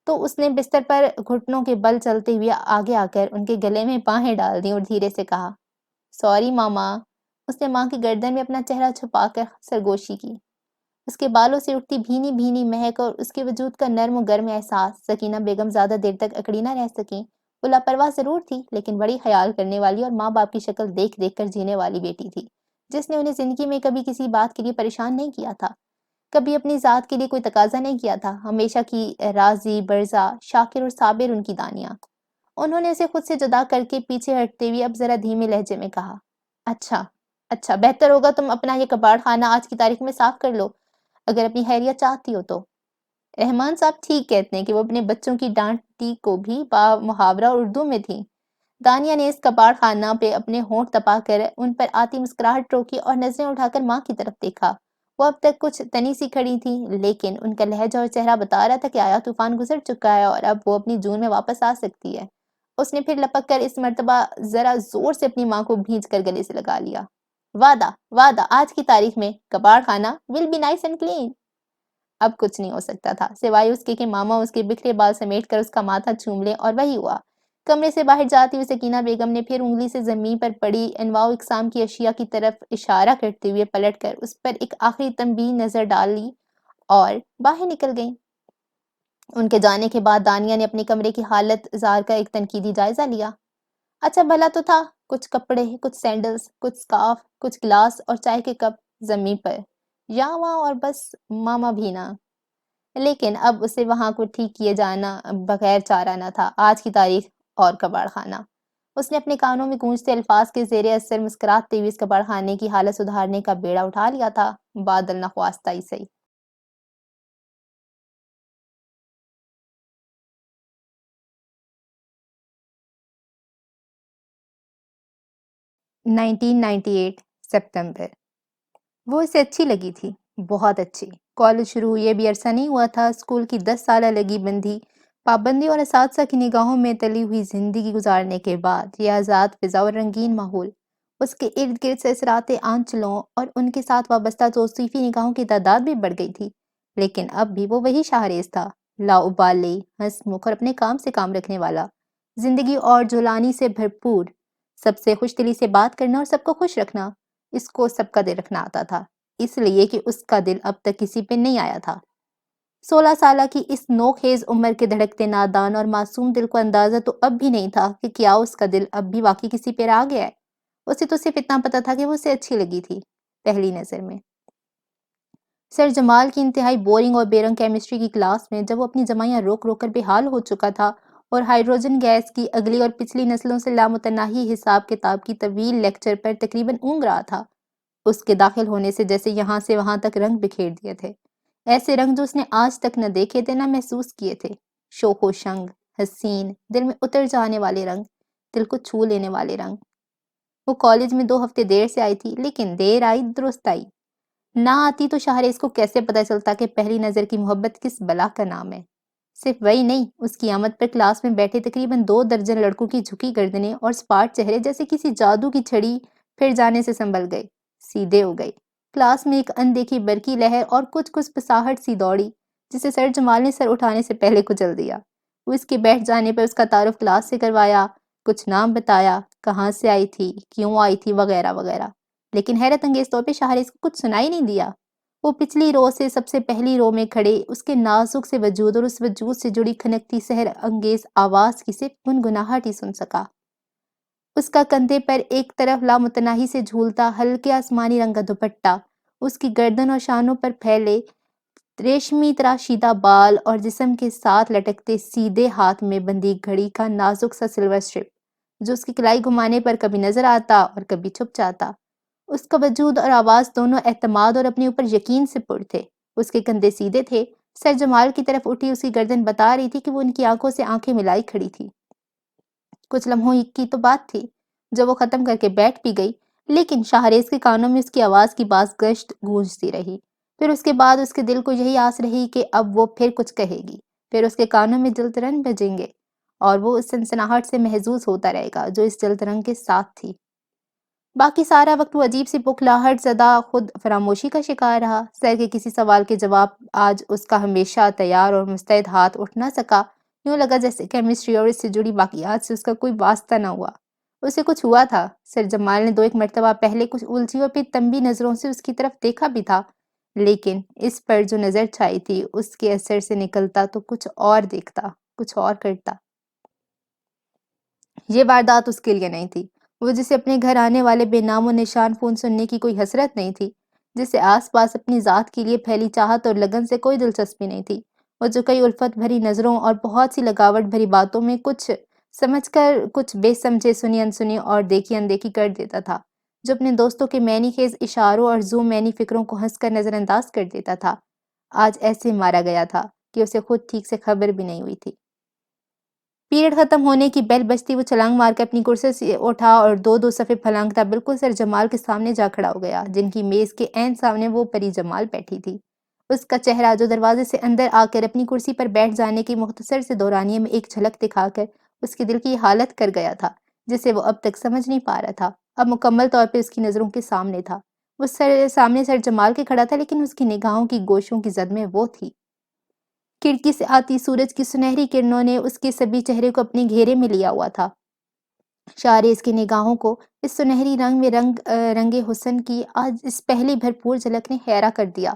Speaker 1: تو اس نے بستر پر گھٹنوں کے بل چلتے ہوئے آگے آ کر ان کے گلے میں باہیں ڈال دیں اور دھیرے سے کہا، سوری ماما۔ اس نے ماں کی گردن میں اپنا چہرہ چھپا کر سرگوشی کی۔ اس کے بالوں سے اٹھتی بھینی بھینی مہک اور اس کے وجود کا نرم و گرم احساس، سکینہ بیگم زیادہ دیر تک اکڑی نہ رہ سکیں۔ وہ لاپرواہ ضرور تھی لیکن بڑی خیال کرنے والی اور ماں باپ کی شکل دیکھ دیکھ کر جینے والی بیٹی تھی، جس نے انہیں زندگی میں کبھی کسی بات کے لیے پریشان نہیں کیا تھا، کبھی اپنی ذات کے لیے کوئی تقاضا نہیں کیا تھا، ہمیشہ کی راضی برضا شاکر اور صابر ان کی دانیہ۔ انہوں نے اسے خود سے جدا کر کے پیچھے ہٹتے ہوئے اب ذرا دھیمے لہجے میں کہا، اچھا اچھا، بہتر ہوگا تم اپنا یہ کباڑ خانہ آج کی تاریخ میں صاف کر لو، اگر اپنی خیریت چاہتی ہو تو۔ رحمان صاحب ٹھیک کہتے ہیں کہ وہ اپنے بچوں کی ڈانٹی کو بھی با محاورہ اردو میں تھی۔ دانیہ نے اس کباڑ خانہ پہ اپنے ہونٹ تپا کر ان پر آتی مسکراہٹ روکی اور نظریں اٹھا کر ماں کی طرف دیکھا۔ وہ اب تک کچھ تنی سی کھڑی تھی لیکن ان کا لہجہ اور چہرہ بتا رہا تھا کہ آیا طوفان گزر چکا ہے اور اب وہ اپنی جون میں واپس آ سکتی ہے۔ اس نے پھر لپک کر اس مرتبہ ذرا زور سے اپنی ماں کو بھینچ کر گلے سے لگا لیا۔ وعدہ وعدہ، آج کی تاریخ میں کباڑ خانہ will be nice and clean. اب کچھ نہیں ہو سکتا تھا سوائے اس کے کہ ماما اس کے بکھرے بال سمیٹ کر اس کا ماتھا چوم لے، اور وہی ہوا۔ کمرے سے باہر جاتی ہوئی سکینہ بیگم نے پھر انگلی سے زمین پر پڑی انواع و اقسام کی اشیاء کی طرف اشارہ کرتے ہوئے پلٹ کر اس پر ایک آخری تنبیہ نظر ڈالی اور باہر نکل گئیں۔ ان کے جانے کے بعد دانیہ نے اپنے کمرے کی حالت زار کا ایک تنقیدی جائزہ لیا۔ اچھا بھلا تو تھا، کچھ کپڑے، کچھ سینڈلز، کچھ سکارف، کچھ گلاس اور چائے کے کپ زمین پر یہاں وہاں، اور بس ماما بھی نہ۔ لیکن اب اسے وہاں کو ٹھیک کیے جانا بغیر چارہ نہ تھا۔ آج کی تاریخ اور کباڑ خانہ۔ اس نے اپنے کانوں میں گونجتے الفاظ کے زیر اثر مسکراتے ہوئے اس کباڑ خانے کی حالت سدھارنے کا بیڑا اٹھا لیا تھا، بادل نخواستہ ہی صحیح۔ 1998 ستمبر۔ وہ اسے اچھی لگی تھی، بہت اچھی۔ کالج شروع ہوئے بھی عرصہ نہیں ہوا تھا، اسکول کی 10 سالہ لگی بندھی پابندی اور اساتذہ کی نگاہوں میں تلی ہوئی زندگی گزارنے کے بعد یہ آزاد فضا اور رنگین ماحول، اس کے ارد گرد سرسراتے آنچلوں اور ان کے ساتھ وابستہ توصیفی نگاہوں کی تعداد بھی بڑھ گئی تھی، لیکن اب بھی وہ وہی شاہریز تھا، لاابالی، ہنسمکھ اور اپنے کام سے کام رکھنے والا، زندگی اور جولانی سے بھرپور، سب سے خوش دلی سے بات کرنا اور سب کو خوش رکھنا۔ اس کو سب کا دل رکھنا آتا تھا، اس لیے کہ اس کا دل اب تک کسی پہ نہیں آیا تھا۔ 16 سالہ کی اس نوخیز عمر کے دھڑکتے نادان اور معصوم دل کو اندازہ تو اب بھی نہیں تھا کہ کیا اس کا دل اب بھی واقعی کسی پہ آ گیا ہے۔ اسے تو صرف اتنا پتا تھا کہ وہ اسے اچھی لگی تھی، پہلی نظر میں۔ سر جمال کی انتہائی بورنگ اور بے رنگ کیمسٹری کی کلاس میں جب وہ اپنی جمائیاں روک روک کر بے حال ہو چکا تھا اور ہائیڈروجن گیس کی اگلی اور پچھلی نسلوں سے لامتناہی حساب کتاب کی طویل لیکچر پر تقریباً اونگ رہا تھا، اس کے داخل ہونے سے جیسے یہاں سے وہاں تک رنگ بکھیر دیے تھے، ایسے رنگ جو اس نے آج تک نہ دیکھے تھے نہ محسوس کیے تھے، شوخ و شنگ، حسین، دل میں اتر جانے والے رنگ، دل کو چھو لینے والے رنگ۔ وہ کالج میں 2 ہفتے دیر سے آئی تھی، لیکن دیر آئی درست آئی۔ نہ آتی تو شاہریز کو کیسے پتہ چلتا کہ پہلی نظر کی محبت کس بلا کا نام ہے۔ صرف وہی نہیں، اس کی آمد پر کلاس میں بیٹھے تقریباً 2 درجن لڑکوں کی جھکی گردنیں اور سپاٹ چہرے جیسے کسی جادو کی چھڑی پھر جانے سے سنبھل گئے، سیدھے ہو گئے۔ کلاس میں ایک اندیکھی برقی لہر اور کچھ کچھ پساہٹ سی دوڑی، جسے سر جمال نے سر اٹھانے سے پہلے کچل دیا۔ وہ اس کے بیٹھ جانے پر اس کا تعارف کلاس سے کروایا، کچھ نام بتایا، کہاں سے آئی تھی، کیوں آئی تھی، وغیرہ وغیرہ، لیکن حیرت انگیز طور پہ شاہریز کو کچھ سنائی نہیں دیا۔ وہ پچھلی رو سے سب سے پہلی رو میں کھڑے اس کے نازک سے وجود اور اس وجود سے جڑی کھنکتی سحر انگیز آواز کی صرف گنگناہٹ ہی سن سکا۔ اس کا کندھے پر ایک طرف لامتناہی سے جھولتا ہلکے آسمانی رنگ کا دوپٹہ، اس کی گردن اور شانوں پر پھیلے ریشمی تراشیدہ بال اور جسم کے ساتھ لٹکتے سیدھے ہاتھ میں بندھی گھڑی کا نازک سا سلور اسٹرپ، جو اس کی کلائی گھمانے پر کبھی نظر آتا اور کبھی چھپ جاتا۔ اس کا وجود اور آواز دونوں اعتماد اور اپنے اوپر یقین سے پر تھے۔ اس کے کندھے سیدھے تھے، سر جمال کی طرف اٹھی اس کی گردن بتا رہی تھی کہ وہ ان کی آنکھوں سے آنکھیں ملائی کھڑی تھی۔ کچھ لمحوں کی تو بات تھی، جو وہ ختم کر کے بیٹھ بھی گئی، لیکن شاہریز کے کانوں میں اس کی آواز کی باز گشت گونجتی رہی۔ پھر اس کے بعد اس کے دل کو یہی آس رہی کہ اب وہ پھر کچھ کہے گی، پھر اس کے کانوں میں جل ترنگ بجیں گے، اور وہ اس سنسناہٹ سے محظوظ ہوتا رہے گا جو اس جل ترنگ کے ساتھ تھی۔ باقی سارا وقت وہ عجیب سی بکھلاہٹ زدہ خود فراموشی کا شکار رہا۔ سر کے کسی سوال کے جواب آج اس کا ہمیشہ تیار اور مستعد ہاتھ اٹھ نہ سکا۔ یوں لگا جیسے کیمسٹری اور اس سے جڑی باقیات سے اس کا کوئی واسطہ نہ ہوا۔ اسے کچھ ہوا تھا۔ سر جمال نے 2 مرتبہ پہلے کچھ الجھی اور پھر تنبی نظروں سے اس کی طرف دیکھا بھی تھا، لیکن اس پر جو نظر چھائی تھی اس کے اثر سے نکلتا تو کچھ اور دیکھتا، کچھ اور کرتا۔ یہ واردات اس کے لیے نہیں تھی، وہ جسے اپنے گھر آنے والے بے نام و نشان فون سننے کی کوئی حسرت نہیں تھی، جسے آس پاس اپنی ذات کے لیے پھیلی چاہت اور لگن سے کوئی دلچسپی نہیں تھی، وہ جو کئی الفت بھری نظروں اور بہت سی لگاوٹ بھری باتوں میں کچھ سمجھ کر کچھ بے سمجھے سنی انسنی اور دیکھی اندیکھی کر دیتا تھا، جو اپنے دوستوں کے معنی خیز اشاروں اور ذو معنی فکروں کو ہنس کر نظر انداز کر دیتا تھا، آج ایسے مارا گیا تھا کہ اسے خود ٹھیک سے خبر بھی نہیں ہوئی تھی۔ پیریڈ ختم ہونے کی بیل بجتی وہ چھلانگ مار کے اپنی کرسی سے اٹھا اور 2 صفحے پھلانگتا بالکل سر جمال کے سامنے جا کھڑا ہو گیا، جن کی میز کے عین سامنے وہ پری جمال بیٹھی تھی۔ اس کا چہرہ جو دروازے سے اندر آ کر اپنی کرسی پر بیٹھ جانے کی مختصر سے دورانیے میں ایک جھلک دکھا کر اس کے دل کی حالت کر گیا تھا، جسے وہ اب تک سمجھ نہیں پا رہا تھا، اب مکمل طور پہ اس کی نظروں کے سامنے تھا۔ وہ سامنے سر جمال کے کھڑا تھا، لیکن اس کی نگاہوں کی گوشوں کی زد میں وہ تھی۔ کھڑکی سے آتی سورج کی سنہری کرنوں نے اس کے سبھی چہرے کو اپنے گھیرے میں لیا ہوا تھا۔ شاہریز کی نگاہوں کو اس سنہری رنگ میں رنگے حسن کی آج اس پہلی بھرپور جھلک نے حیرہ کر دیا۔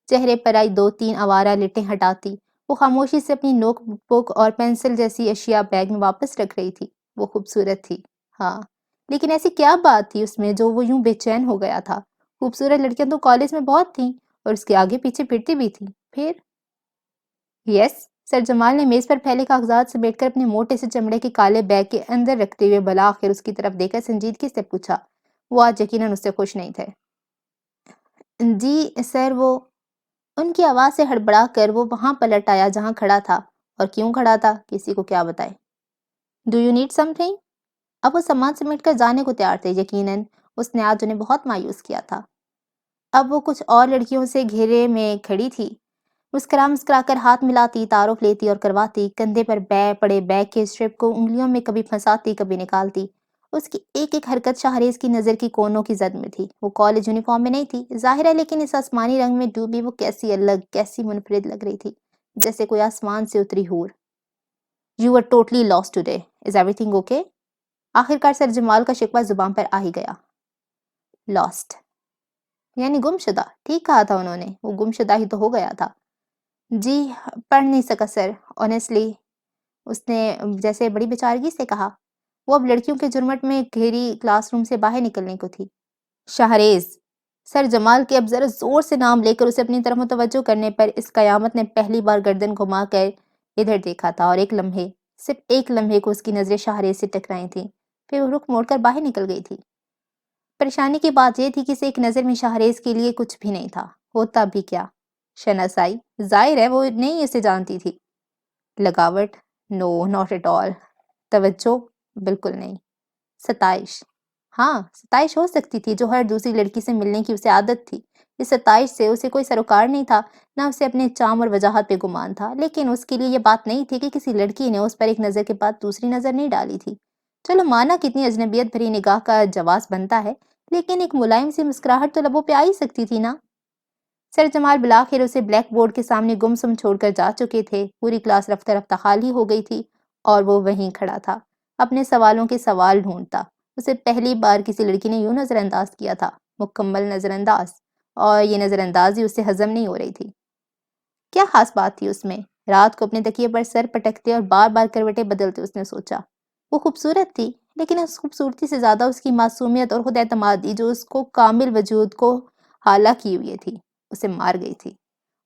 Speaker 1: چہرے پر آئی 2-3 آوارہ لٹیں ہٹاتی وہ خاموشی سے اپنی نوٹ بک اور پینسل جیسی اشیاء بیگ میں واپس رکھ رہی تھی۔ وہ خوبصورت تھی، ہاں، لیکن ایسی کیا بات تھی اس میں جو وہ یوں بے چین ہو گیا تھا؟ خوبصورت لڑکیاں تو کالج میں بہت تھیں اور اس کے آگے پیچھے پھرتی بھی تھیں۔ پھر یس، سر جمال نے میز پر پھیلے کاغذات سمیٹ کر اپنے موٹے سے چمڑے کے کالے بیگ کے اندر رکھتے ہوئے بالآخر اس کی طرف دیکھ کر سنجیدگی سے پوچھا۔ وہ آج یقیناً اس سے خوش نہیں تھے۔ جی سر، وہ ان کی آواز سے ہڑبڑا کر وہ وہاں پلٹ آیا جہاں کھڑا تھا، اور کیوں کھڑا تھا کسی کو کیا بتائے۔ Do you need some thing? اب وہ سامان سمیٹ کر جانے کو تیار تھے۔ یقیناً اس نے آج انہیں بہت مایوس کیا تھا۔ اب وہ کچھ اور لڑکیوں سے گھیرے میں کھڑی تھی، مسکرا کر ہاتھ ملاتی، تعارف لیتی اور کرواتی، کندھے پر پڑے بیگ کے اسٹرپ کو انگلیوں میں کبھی پھنساتی کبھی نکالتی۔ اس کی ایک ایک حرکت شاہریز کی نظر کی کونوں کی زد میں تھی۔ وہ کالج یونیفارم میں نہیں تھی، ظاہر ہے، لیکن اس آسمانی رنگ میں ڈوبی وہ کیسی الگ، کیسی منفرد لگ رہی تھی، جیسے کوئی آسمان سے اتری حور۔ You are totally lost today, is everything okay? آخرکار سر جمال کا شکوہ زبان پر آ ہی گیا۔ لاسٹ یعنی گم شدہ، ٹھیک کہا تھا انہوں نے، وہ گم شدہ ہی تو ہو گیا تھا۔ جی پڑھ نہیں سکا سر، آنیسٹلی، اس نے جیسے بڑی بیچارگی سے کہا۔ وہ اب لڑکیوں کے جرمٹ میں گھیری کلاس روم سے باہر نکلنے کو تھی۔ شاہریز، سر جمال کے اب ذرا زور سے نام لے کر اسے اپنی طرف متوجہ کرنے پر اس قیامت نے پہلی بار گردن گھما کر ادھر دیکھا تھا، اور ایک لمحے، صرف ایک لمحے کو اس کی نظریں شاہریز سے ٹکرائی تھیں، پھر وہ رخ موڑ کر باہر نکل گئی تھی۔ پریشانی کی بات یہ تھی کہ اسے ایک نظر میں شاہریز کے لیے کچھ بھی نہیں تھا، ہوتا بھی کیا؟ شناسائی؟ ظاہر ہے وہ نہیں اسے جانتی تھی۔ لگاوٹ؟ نو ناٹ ایٹ آل۔ توجہ؟ بالکل نہیں۔ ستائش؟ ہاں، ستائش ہو سکتی تھی، جو ہر دوسری لڑکی سے ملنے کی اسے عادت تھی۔ اس ستائش سے اسے کوئی سروکار نہیں تھا، نہ اسے اپنے چام اور وجاہت پہ گمان تھا، لیکن اس کے لیے یہ بات نہیں تھی کہ کسی لڑکی نے اس پر ایک نظر کے بعد دوسری نظر نہیں ڈالی تھی۔ چلو مانا کتنی اجنبیت بھری نگاہ کا جواز بنتا ہے، لیکن ایک ملائم سی مسکراہٹ تو لبوں پہ آ ہی سکتی تھی نا۔ سر جمال بلاخر اسے بلیک بورڈ کے سامنے گمسم چھوڑ کر جا چکے تھے۔ پوری کلاس رفتہ رفتہ خالی ہو گئی تھی اور وہ وہیں کھڑا تھا، اپنے سوالوں کے سوال ڈھونڈتا۔ اسے پہلی بار کسی لڑکی نے یوں نظر انداز کیا تھا، مکمل نظر انداز، اور یہ نظر اندازی اسے ہضم نہیں ہو رہی تھی۔ کیا خاص بات تھی اس میں؟ رات کو اپنے تکیے پر سر پٹکتے اور بار بار کروٹیں بدلتے اس نے سوچا۔ وہ خوبصورت تھی، لیکن اس خوبصورتی سے زیادہ اس کی معصومیت اور خود اعتمادی، جو اس کو کامل وجود کو حالہ کی ہوئی تھی، اسے مار گئی تھی۔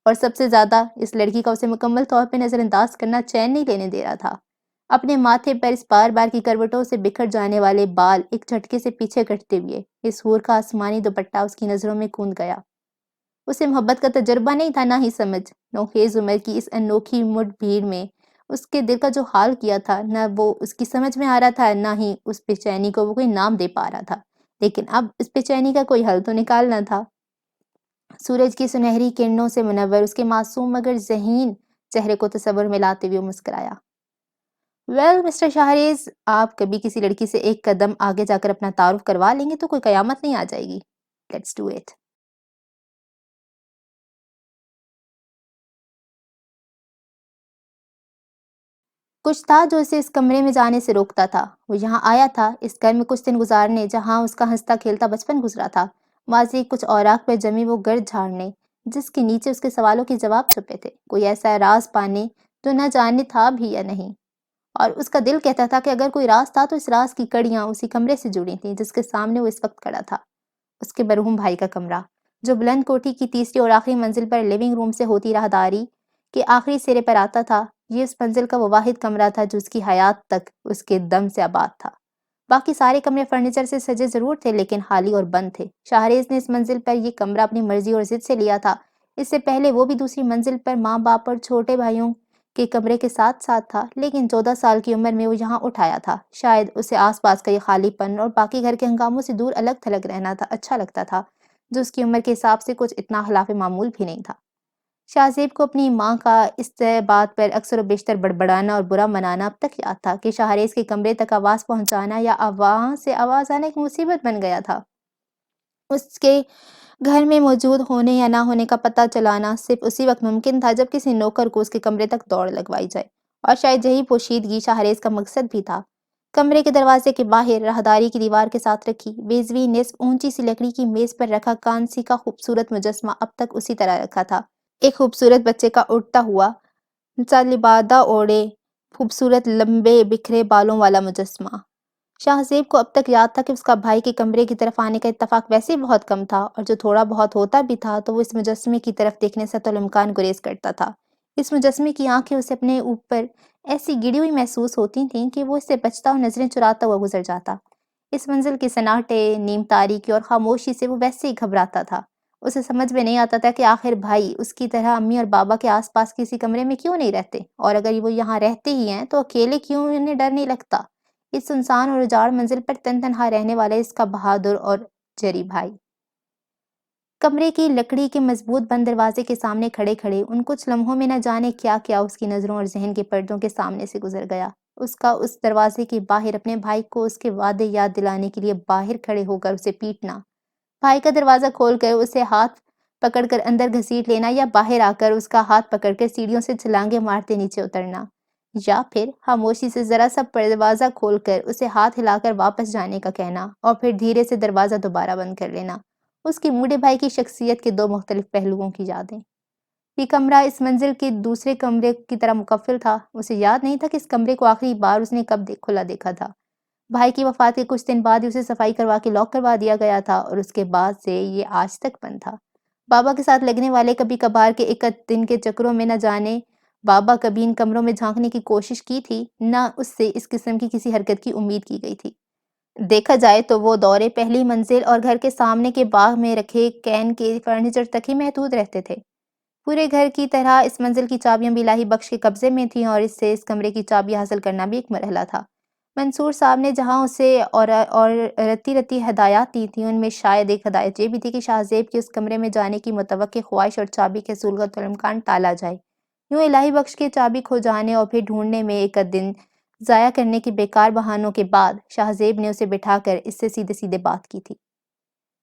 Speaker 1: اور سب سے زیادہ اس لڑکی کا اسے مکمل طور پہ نظر انداز کرنا چین نہیں لینے دے رہا تھا۔ اپنے ماتھے پر اس بار بار کی کروٹوں سے بکھر جانے والے بال ایک جھٹکے سے پیچھے کٹتے ہوئے اس حور کا آسمانی دوپٹہ اس کی نظروں میں کوند گیا۔ اسے محبت کا تجربہ نہیں تھا، نہ ہی سمجھ۔ نوخیز عمر کی اس انوکھی مڈ بھیڑ میں اس کے دل کا جو حال کیا تھا، نہ وہ اس کی سمجھ میں آ رہا تھا، نہ ہی اس بے چینی کو وہ کوئی نام دے پا رہا تھا۔ لیکن اب اس بے چینی کا کوئی حل تو نکالنا تھا۔ سورج کی سنہری کرنوں سے منور اس کے معصوم مگر ذہین چہرے کو تصور میں لاتے ہوئے مسکرایا۔ ویل مسٹر شاہریز، آپ کبھی کسی لڑکی سے ایک قدم آگے جا کر اپنا تعارف کروا لیں گے تو کوئی قیامت نہیں آ جائے گی۔ Let's do it. کچھ تھا جو اسے اس کمرے میں جانے سے روکتا تھا۔ وہ یہاں آیا تھا اس گھر میں کچھ دن گزارنے، جہاں اس کا ہنستا کھیلتا بچپن گزرا تھا، ماضی کچھ اوراق پر جمی وہ گرد جھاڑنے جس کے نیچے اس کے سوالوں کے جواب چھپے تھے، کوئی ایسا راز پانے جو نہ جانے تھا بھی یا نہیں۔ اور اس کا دل کہتا تھا کہ اگر کوئی راز تھا تو اس راز کی کڑیاں اسی کمرے سے جڑی تھیں جس کے سامنے وہ اس وقت کھڑا تھا، اس کے مرحوم بھائی کا کمرہ، جو بلند کوٹھی کی تیسری اور آخری منزل پر لیونگ روم سے ہوتی راہداری کے آخری سرے پر آتا تھا۔ یہ اس منزل کا وہ واحد کمرہ تھا جو اس کی حیات تک اس کے دم سے آباد تھا۔ باقی سارے کمرے فرنیچر سے سجے ضرور تھے، لیکن خالی اور بند تھے۔ شاہریز نے اس منزل پر یہ کمرہ اپنی مرضی اور ضد سے لیا تھا۔ اس سے پہلے وہ بھی دوسری منزل پر ماں باپ اور چھوٹے بھائیوں کے کمرے کے ساتھ ساتھ تھا، لیکن 14 سال کی عمر میں وہ یہاں اٹھایا تھا۔ شاید اسے آس پاس کا یہ خالی پن اور باقی گھر کے ہنگاموں سے دور الگ تھلگ رہنا تھا اچھا لگتا تھا، جو اس کی عمر کے حساب سے کچھ اتنا خلاف معمول بھی نہیں تھا۔ شاہ زیب کو اپنی ماں کا اس بات پر اکثر و بیشتر بڑبڑانا اور برا منانا اب تک یاد تھا کہ شاہریز کے کمرے تک آواز پہنچانا یا وہاں سے آواز آنا ایک مصیبت بن گیا تھا۔ اس کے گھر میں موجود ہونے یا نہ ہونے کا پتہ چلانا صرف اسی وقت ممکن تھا جب کسی نوکر کو اس کے کمرے تک دوڑ لگوائی جائے، اور شاید یہی پوشیدگی شاہریز کا مقصد بھی تھا۔ کمرے کے دروازے کے باہر راہداری کی دیوار کے ساتھ رکھی بیضوی نصف اونچی سی لکڑی کی میز پر رکھا کانسی کا خوبصورت مجسمہ اب تک اسی طرح رکھا تھا، ایک خوبصورت بچے کا اڑتا ہوا سا لبادہ اوڑھے خوبصورت لمبے بکھرے بالوں والا مجسمہ۔ شاہ زیب کو اب تک یاد تھا کہ اس کا بھائی کے کمرے کی طرف آنے کا اتفاق ویسے ہی بہت کم تھا، اور جو تھوڑا بہت ہوتا بھی تھا تو وہ اس مجسمے کی طرف دیکھنے سے الامکان گریز کرتا تھا۔ اس مجسمے کی آنکھیں اسے اپنے اوپر ایسی گڑی ہوئی محسوس ہوتی تھیں کہ وہ اس سے بچتا اور نظریں چراتا ہوا گزر جاتا۔ اس منزل کے سناٹے، نیم تاریکی اور خاموشی سے وہ ویسے ہی گھبراتا تھا۔ اسے سمجھ میں نہیں آتا تھا کہ آخر بھائی اس کی طرح امی اور بابا کے آس پاس کسی کمرے میں کیوں نہیں رہتے، اور اگر وہ یہاں رہتے ہی ہیں تو اکیلے کیوں انہیں ڈر نہیں لگتا، اس سنسان اور اجاڑ منزل پر تن تنہا رہنے والا اس کا بہادر اور جری بھائی۔ کمرے کی لکڑی کے مضبوط بند دروازے کے سامنے کھڑے کھڑے ان کچھ لمحوں میں نہ جانے کیا کیا اس کی نظروں اور ذہن کے پردوں کے سامنے سے گزر گیا۔ اس کا اس دروازے کے باہر اپنے بھائی کو اس کے وعدے یاد دلانے کے لیے باہر کھڑے ہو کر اسے پیٹنا، بھائی کا دروازہ کھول کر اسے ہاتھ پکڑ کر اندر گھسیٹ لینا، یا باہر آ کر اس کا ہاتھ پکڑ کر سیڑھیوں سے چھلانگیں مارتے نیچے اترنا، یا پھر خاموشی سے ذرا سا دروازہ کھول کر اسے ہاتھ ہلا کر واپس جانے کا کہنا، اور پھر دھیرے سے دروازہ دوبارہ بند کر لینا۔ اس کی موڈے بھائی کی شخصیت کے دو مختلف پہلوؤں کی یادیں۔ یہ کمرہ اس منزل کے دوسرے کمرے کی طرح مکفل تھا۔ اسے یاد نہیں تھا کہ اس کمرے کو آخری بار اس نے کب کھلا دیکھا تھا۔ بھائی کی وفات کے کچھ دن بعد ہی اسے صفائی کروا کے لاک کروا دیا گیا تھا، اور اس کے بعد سے یہ آج تک بند تھا۔ بابا کے ساتھ لگنے والے کبھی کبھار کے ایک دن کے چکروں میں نہ جانے بابا کبھی ان کمروں میں جھانکنے کی کوشش کی تھی، نہ اس سے اس قسم کی کسی حرکت کی امید کی گئی تھی۔ دیکھا جائے تو وہ دورے پہلی منزل اور گھر کے سامنے کے باغ میں رکھے کین کے فرنیچر تک ہی محدود رہتے تھے۔ پورے گھر کی طرح اس منزل کی چابیاں بھی الہی بخش کے قبضے میں تھیں اور اس سے اس کمرے کی چابی حاصل کرنا بھی ایک مرحلہ تھا۔ منصور صاحب نے جہاں اسے اور رتی رتی ہدایات دی تھیں، ان میں شاید ایک ہدایت یہ بھی تھی کہ شاہ زیب کے اس کمرے میں جانے کی متوقع خواہش اور چابی کے حصول کا الامکان ٹالا جائے۔ یوں الہی بخش کے چابی کھو جانے اور پھر ڈھونڈنے میں ایک دن ضائع کرنے کے بیکار بہانوں کے بعد شاہ زیب نے اسے بٹھا کر اس سے سیدھے سیدھے بات کی تھی۔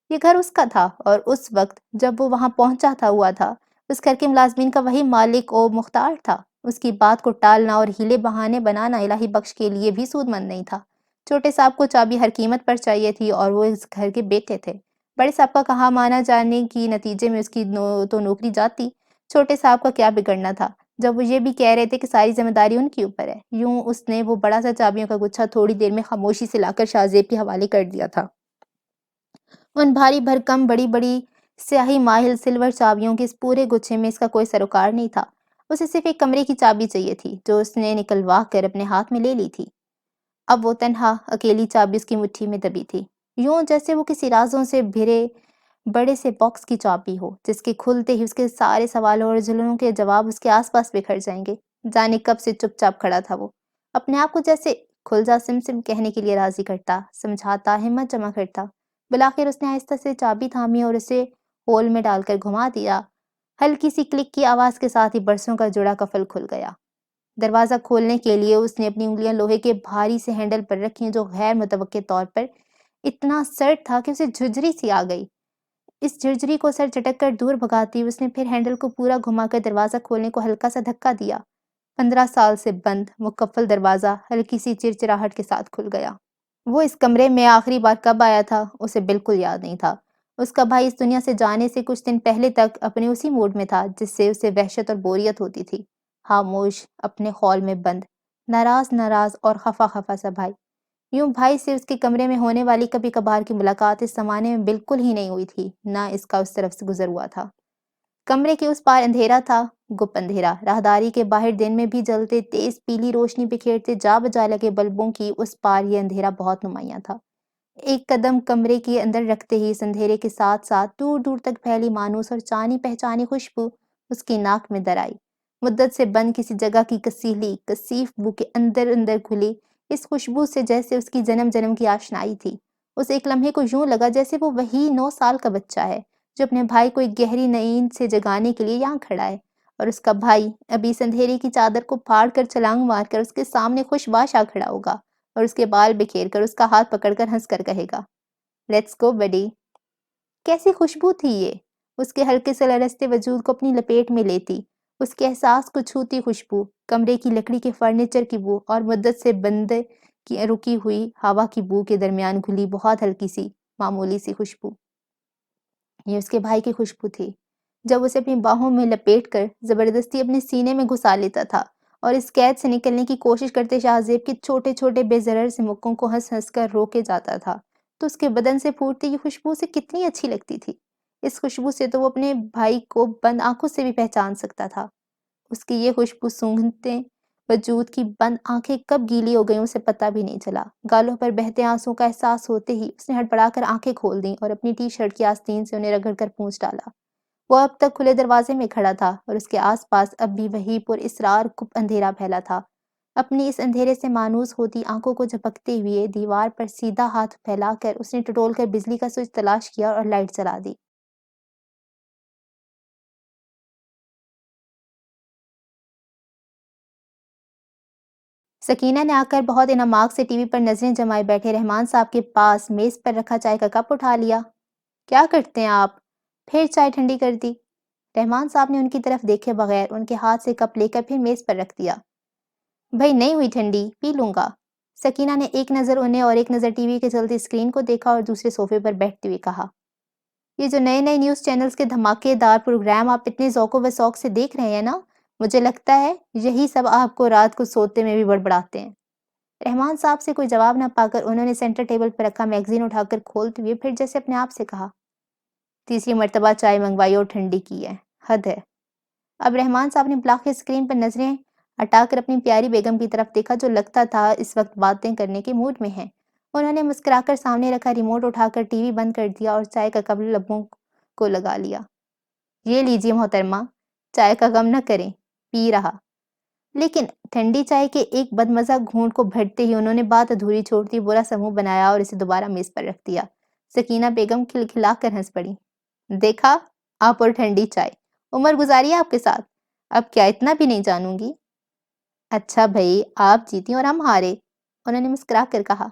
Speaker 1: یہ گھر اس کا تھا اور اس وقت جب وہ وہاں پہنچا ہوا تھا، اس گھر کے ملازمین کا وہی مالک و مختار تھا۔ اس کی بات کو ٹالنا اور ہیلے بہانے بنانا الہی بخش کے لیے بھی سود مند نہیں تھا۔ چھوٹے صاحب کو چابی ہر قیمت پر چاہیے تھی اور وہ اس گھر کے بیٹے تھے۔ بڑے صاحب کا کہا مانا جانے کی نتیجے میں اس کی تو نوکری جاتی، چھوٹے صاحب کا کیا بگڑنا تھا جب وہ یہ بھی کہہ رہے تھے کہ ساری ذمہ داری ان کے اوپر ہے۔ یوں اس نے وہ بڑا سا چابیوں کا گچھا تھوڑی دیر میں خاموشی سے لا کر شاہ زیب کے حوالے کر دیا تھا۔ ان بھاری بھرکم بڑی بڑی سیاہی مائل سلور چابیوں کے اس پورے گچھے میں اس کا کوئی سروکار نہیں تھا۔ اسے صرف ایک کمرے کی چابی چاہیے تھی جو اس نے نکلوا کر اپنے ہاتھ میں لے لی تھی۔ اب وہ تنہا اکیلی چابی اس کی مٹھی میں دبی تھی، یوں جیسے وہ کسی رازوں سے بھرے بڑے سے باکس کی چابی ہو جس کے کھلتے ہی اس کے سارے سوالوں اور ظلموں کے جواب اس کے آس پاس بکھر جائیں گے۔ جانے کب سے چپ چاپ کھڑا تھا وہ، اپنے آپ کو جیسے کھل جا سم سم کہنے کے لیے راضی کرتا، سمجھاتا، ہمت جمع کرتا۔ بالآخر اس نے آہستہ سے چابی تھامی اور اسے ہول میں ڈال کر گھما دیا۔ ہلکی سی کلک کی آواز کے ساتھ ہی برسوں کا جڑا قفل کھل گیا۔ دروازہ کھولنے کے لیے اس نے اپنی انگلیاں لوہے کے بھاری سے ہینڈل پر رکھیں جو غیر متوقع طور پر اتنا سرد تھا کہ اسے جھجری سی آ گئی۔ اس جھرجری کو سر چٹک کر دور بھگاتی اس نے پھر ہینڈل کو پورا گھما کر دروازہ کھولنے کو ہلکا سا دھکا دیا۔ 15 سال سے بند مقفل دروازہ ہلکی سی چرچراہٹ کے ساتھ کھل گیا۔ وہ اس کمرے میں آخری بار کب آیا تھا اسے بالکل یاد نہیں تھا۔ اس کا بھائی اس دنیا سے جانے سے کچھ دن پہلے تک اپنے اسی موڈ میں تھا جس سے اسے وحشت اور بوریت ہوتی تھی۔ خاموش، اپنے خول میں بند، ناراض ناراض اور خفا خفا سا بھائی۔ یوں بھائی سے اس کے کمرے میں ہونے والی کبھی کبھار کی ملاقات اس زمانے میں بالکل ہی نہیں ہوئی تھی، نہ اس کا اس طرف سے گزر ہوا تھا۔ کمرے کے اس پار اندھیرا تھا، گپ اندھیرا۔ راہداری کے باہر دن میں بھی جلتے تیز پیلی روشنی بکھیرتے جا بجا لگے بلبوں کی اس پار یہ اندھیرا بہت نمایاں تھا۔ ایک قدم کمرے کے اندر رکھتے ہی اس اندھیرے کے ساتھ ساتھ دور دور تک پھیلی مانوس اور جانی پہچانی خوشبو اس کی ناک میں در آئی۔ مدت سے بند کسی جگہ کی کسیلی کثیف بو کے اندر اندر گھلی اس خوشبو سے جیسے اس کی جنم جنم کی آشنائی تھی۔ اس ایک لمحے کو یوں لگا جیسے وہ وہی 9 سال کا بچہ ہے جو اپنے بھائی کو ایک گہری نیند سے جگانے کے لیے یہاں کھڑا ہے، اور اس کا بھائی ابھی اس اندھیرے کی چادر کو پھاڑ کر چھلانگ مار کر اس کے سامنے خوش باش آ کھڑا ہوگا اور اس کے بال بکھیر کر اس کا ہاتھ پکڑ کر ہنس کر کہے گا، لیٹس گو بڈی۔ کیسی خوشبو تھی یہ، اس کے ہلکے سے لرزتے وجود کو اپنی لپیٹ میں لیتی، اس کے احساس کو چھوتی خوشبو، کمرے کی لکڑی کے فرنیچر کی بو اور مدت سے بند کی رکی ہوئی ہوا کی بو کے درمیان گھلی بہت ہلکی سی معمولی سی خوشبو۔ یہ اس کے بھائی کی خوشبو تھی جب اسے اپنی باہوں میں لپیٹ کر زبردستی اپنے سینے میں گھسا لیتا تھا اور اس قید سے نکلنے کی کوشش کرتے شاہ زیب کے چھوٹے چھوٹے بے ضرر سے مکوں کو ہنس ہنس کر روکے جاتا تھا، تو اس کے بدن سے پھوٹتی یہ خوشبو اسے کتنی اچھی لگتی تھی۔ اس خوشبو سے تو وہ اپنے بھائی کو بند آنکھوں سے بھی پہچان سکتا تھا۔ اس کی یہ خوشبو سونگھتے وجود کی بند آنکھیں کب گیلی ہو گئیں اسے پتہ بھی نہیں چلا۔ گالوں پر بہتے آنسوں کا احساس ہوتے ہی اس نے ہڑبڑا کر آنکھیں کھول دیں اور اپنی ٹی شرٹ کی آستین سے انہیں رگڑ کر پونچھ ڈالا۔ وہ اب تک کھلے دروازے میں کھڑا تھا اور اس کے آس پاس اب بھی وہی پر اسرار گپ اندھیرا پھیلا تھا۔ اپنی اس اندھیرے سے مانوس ہوتی آنکھوں کو جھپکتے ہوئے دیوار پر سیدھا ہاتھ پھیلا کر اس نے ٹٹول کر بجلی کا سوئچ تلاش کیا اور لائٹ جلا دی۔ سکینہ نے آ کر بہت انہماک سے ٹی وی پر نظریں جمائے بیٹھے رحمان صاحب کے پاس میز پر رکھا چائے کا کپ اٹھا لیا۔ کیا کرتے ہیں آپ؟ پھر چائے ٹھنڈی کر دی۔ رحمان صاحب نے ان کی طرف دیکھے بغیر ان کے ہاتھ سے کپ لے کر پھر میز پر رکھ دیا۔ بھئی نہیں ہوئی ٹھنڈی، پی لوں گا۔ سکینہ نے ایک نظر انہیں اور ایک نظر ٹی وی کے چلتی اسکرین کو دیکھا اور دوسرے صوفے پر بیٹھتے ہوئے کہا، یہ جو نئے نئے نیوز چینلز کے دھماکے دار پروگرام آپ اتنے ذوق و شوق سے دیکھ رہے ہیں نا، مجھے لگتا ہے یہی سب آپ کو رات کو سوتے میں بھی بڑبڑاتے ہیں۔ رحمان صاحب سے کوئی جواب نہ پا کر انہوں نے سینٹر ٹیبل پر رکھا میگزین اٹھا کر کھولتے ہوئے پھر جیسے اپنے آپ سے کہا، تیسری مرتبہ چائے منگوائی اور ٹھنڈی کی ہے، حد ہے۔ اب رحمان صاحب نے بلاخر اسکرین پر نظریں ہٹا کر اپنی پیاری بیگم کی طرف دیکھا جو لگتا تھا اس وقت باتیں کرنے کے موڈ میں ہے۔ انہوں نے مسکرا کر سامنے رکھا ریموٹ اٹھا کر ٹی وی بند کر دیا اور چائے کا کپ لبوں کو لگا لیا۔ یہ لیجیے محترمہ، چائے کا غم نہ کریں، پی رہا۔ لیکن ٹھنڈی چائے کے ایک بدمزہ گھونٹ کو بھرتے ہی انہوں نے بات ادھوری چھوڑتی برا سا منہ بنایا اور اسے دوبارہ میز پر رکھ دیا۔ سکینہ بیگم کھلکھلا کر ہنس پڑی۔ دیکھا، آپ اور ٹھنڈی چائے، عمر گزاری ہے آپ کے ساتھ، اب کیا اتنا بھی نہیں جانوں گی؟ اچھا بھئی، آپ جیتی اور ہم ہارے، انہوں نے مسکرا کر کہا۔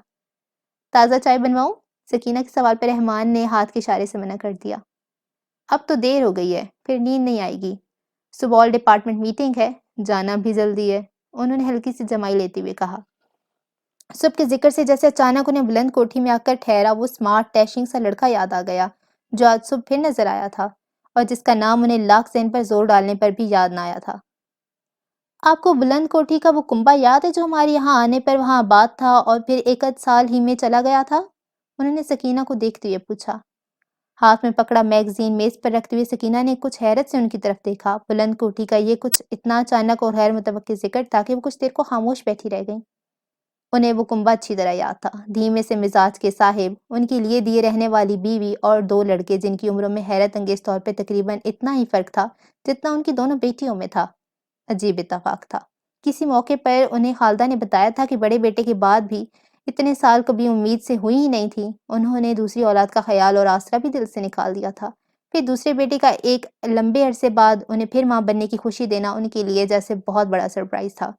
Speaker 1: تازہ چائے بنواؤں؟ سکینہ کے سوال پر رحمان نے ہاتھ کے اشارے سے منع کر دیا۔ اب تو دیر ہو گئی ہے، پھر نیند نہیں آئے گی۔ صبح آل ڈپارٹمنٹ میٹنگ ہے، جانا بھی جلدی ہے، انہوں نے ہلکی سی جمائی لیتے ہوئے کہا۔ صبح کے ذکر سے جیسے اچانک انہیں بلند کوٹھی میں آ کر ٹھہرا وہ سمارٹ ڈیشنگ سا لڑکا یاد آ گیا جو آج صبح پھر نظر آیا تھا اور جس کا نام انہیں لاکھ ذہن پر زور ڈالنے پر بھی یاد نہ آیا تھا۔ آپ کو بلند کوٹھی کا وہ کنبہ یاد ہے جو ہمارے یہاں آنے پر وہاں آباد تھا اور پھر ایک آدھ سال ہی میں چلا گیا تھا؟ انہوں نے سکینہ کو دیکھتے ہوئے پوچھا۔ ہاتھ میں پکڑا میگزین میز پر رکھتے ہوئے سکینہ نے کچھ حیرت سے ان کی طرف دیکھا۔ بلند کوٹھی کا یہ کچھ اتنا اچانک اور غیر متوقع ذکر تھا کہ وہ کچھ دیر کو خاموش بیٹھی رہ گئیں۔ انہیں وہ کنبہ اچھی طرح یاد تھا، دھیمے سے مزاج کے صاحب، ان کے لیے دیے رہنے والی بیوی اور دو لڑکے جن کی عمروں میں حیرت انگیز طور پر تقریباً اتنا ہی فرق تھا جتنا ان کی دونوں بیٹیوں میں تھا۔ عجیب اتفاق تھا۔ کسی موقع پر انہیں خالدہ نے بتایا تھا کہ بڑے بیٹے کے بعد بھی اتنے سال کبھی امید سے ہوئی ہی نہیں تھی۔ انہوں نے دوسری اولاد کا خیال اور آسرا بھی دل سے نکال دیا تھا۔ پھر دوسرے بیٹے کا ایک لمبے عرصے بعد انہیں پھر ماں بننے کی خوشی دینا ان کے لیے جیسے بہت بڑا سرپرائز تھا۔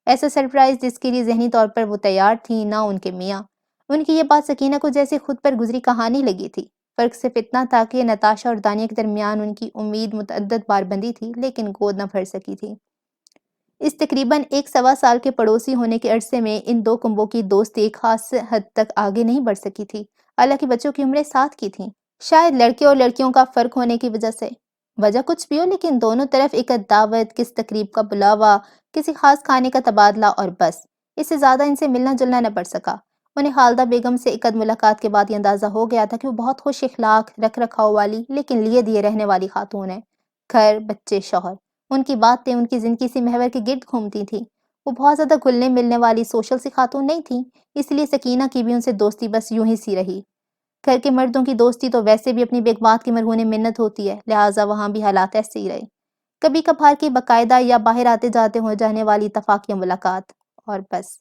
Speaker 1: ایسا سرپرائز جس کے لیے ذہنی طور پر وہ تیار تھی نہ ان کے میاں۔ ان کی یہ بات سکینہ کو جیسے خود پر گزری کہانی لگی تھی۔ فرق صرف اتنا تھا کہ نتاشا اور دانیہ کے درمیان ان کی امید متعدد بار بندی تھی لیکن گود نہ بھر سکی تھی۔ اس تقریباً ایک سوا سال کے پڑوسی ہونے کے عرصے میں ان دو کنبوں کی دوستی ایک خاص حد تک آگے نہیں بڑھ سکی تھی، حالانکہ بچوں کی عمریں ساتھ کی تھیں۔ شاید لڑکے اور لڑکیوں کا فرق ہونے کی وجہ سے، وجہ کچھ بھی ہو لیکن دونوں طرف ایک دعوت، کس تقریب کا بلاوا، کسی خاص کھانے کا تبادلہ اور بس، اس سے زیادہ ان سے ملنا جلنا نہ پڑ سکا۔ انہیں خالدہ بیگم سے ایک ملاقات کے بعد یہ اندازہ ہو گیا تھا کہ وہ بہت خوش اخلاق، رکھ رکھاؤ والی لیکن لیے دیے رہنے والی خاتون ہے۔ گھر، بچے، شوہر، ان کی باتیں ان کی زندگی سے محور کے گرد گھومتی تھیں۔ وہ بہت زیادہ گھلنے ملنے والی سوشل سی خاتون نہیں تھیں، اس لیے سکینہ کی بھی ان سے دوستی بس یوں ہی سی رہی۔ گھر کے مردوں کی دوستی تو ویسے بھی اپنی بیگمات کی مرہون منت ہوتی ہے، لہٰذا وہاں بھی حالات ایسے ہی رہے۔ کبھی کبھار کی باقاعدہ یا باہر آتے جاتے ہو جانے والی اتفاقیہ ملاقات، اور بس۔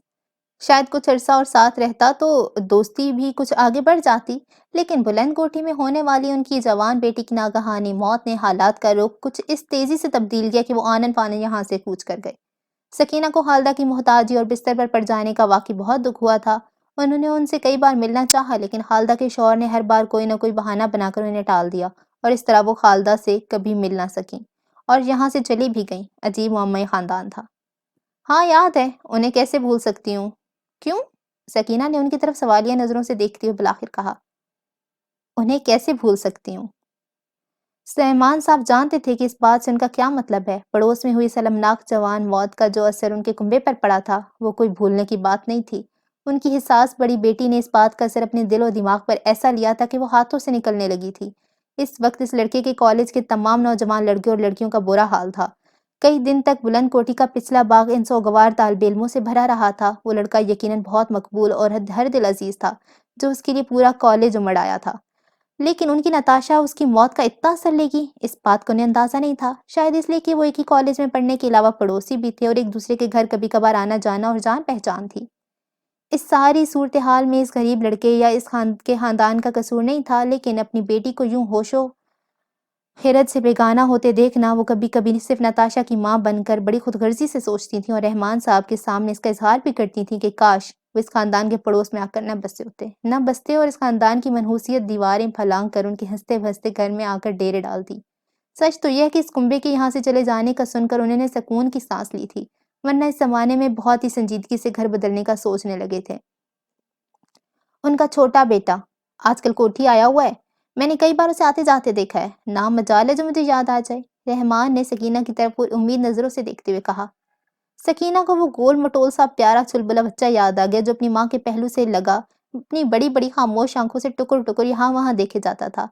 Speaker 1: شاید کچھ عرصہ اور ساتھ رہتا تو دوستی بھی کچھ آگے بڑھ جاتی، لیکن بلند کوٹھی میں ہونے والی ان کی جوان بیٹی کی ناگہانی موت نے حالات کا رخ کچھ اس تیزی سے تبدیل کیا کہ وہ آنن فانن یہاں سے کوچ کر گئے۔ سکینہ کو خالدہ کی محتاجی اور بستر پر پڑ جانے کا واقعی بہت دکھ ہوا تھا۔ انہوں نے ان سے کئی بار ملنا چاہا لیکن خالدہ کے شوہر نے ہر بار کوئی نہ کوئی بہانہ بنا کر انہیں ٹال دیا اور اس طرح وہ خالدہ سے کبھی مل نہ سکیں اور یہاں سے چلی بھی گئیں۔ عجیب معمہ خاندان تھا۔ ہاں یاد ہے، انہیں کیسے بھول سکتی ہوں؟ کیوں؟ سکینہ نے ان کی طرف سوالیہ نظروں سے دیکھتے ہوئے بالآخر کہا۔ انہیں کیسے بھول سکتی ہوں؟ سلیمان صاحب جانتے تھے کہ اس بات سے ان کا کیا مطلب ہے۔ پڑوس میں ہوئی سلمناک جوان موت کا جو اثر ان کے کنبے پر پڑا تھا وہ کوئی بھولنے کی بات نہیں تھی۔ ان کی حساس بڑی بیٹی نے اس بات کا اثر اپنے دل و دماغ پر ایسا لیا تھا کہ وہ ہاتھوں سے نکلنے لگی تھی۔ اس وقت اس لڑکے کے کالج کے تمام نوجوان لڑکے اور لڑکیوں کا برا حال تھا۔ کئی دن تک بلند کوٹھی کا پچھلا باغ ان سوگوار طالب علموں سے بھرا رہا تھا۔ وہ لڑکا یقیناً بہت مقبول اور ہر دل عزیز تھا جو اس کے لیے پورا کالج امڑ آیا تھا۔ لیکن ان کی نتاشا اس کی موت کا اتنا اثر لے گی اس بات کو انہیں اندازہ نہیں تھا، شاید اس لیے کہ وہ ایک ہی کالج میں پڑھنے کے علاوہ پڑوسی بھی تھے اور ایک دوسرے کے گھر کبھی کبھار آنا جانا اور جان پہچان تھی۔ اس ساری صورتحال میں اس غریب لڑکے یا اس خاندان کا قصور نہیں تھا، لیکن اپنی بیٹی کو یوں ہوش و خرد سے بیگانہ ہوتے دیکھنا، وہ کبھی کبھی صرف نتاشا کی ماں بن کر بڑی خود غرضی سے سوچتی تھیں اور رحمان صاحب کے سامنے اس کا اظہار بھی کرتی تھیں کہ کاش وہ اس خاندان کے پڑوس میں آ کر نہ بستے اور اس خاندان کی منحوسیت دیواریں پھلانگ کر ان کے ہنستے بھستے گھر میں آ کر ڈیرے ڈالتی۔ سچ تو یہ ہے کہ اس کنبے کے یہاں سے چلے جانے کا سن کر انہوں نے سکون کی سانس لی تھی، ورنہ اس زمانے میں بہت ہی سنجیدگی سے گھر بدلنے کا سوچنے لگے تھے۔ ان کا چھوٹا بیٹا آج کل کوٹھی آیا ہوا ہے، میں نے کئی بار اسے آتے جاتے دیکھا ہے، نام مجال ہے جو مجھے یاد آ جائے، رحمان نے سکینہ کی طرف امید نظروں سے دیکھتے ہوئے کہا۔ سکینہ کو وہ گول مٹول سا پیارا چلبلا بچہ یاد آ گیا جو اپنی ماں کے پہلو سے لگا اپنی بڑی بڑی خاموش آنکھوں سے ٹکر ٹکر یہاں وہاں دیکھے جاتا تھا۔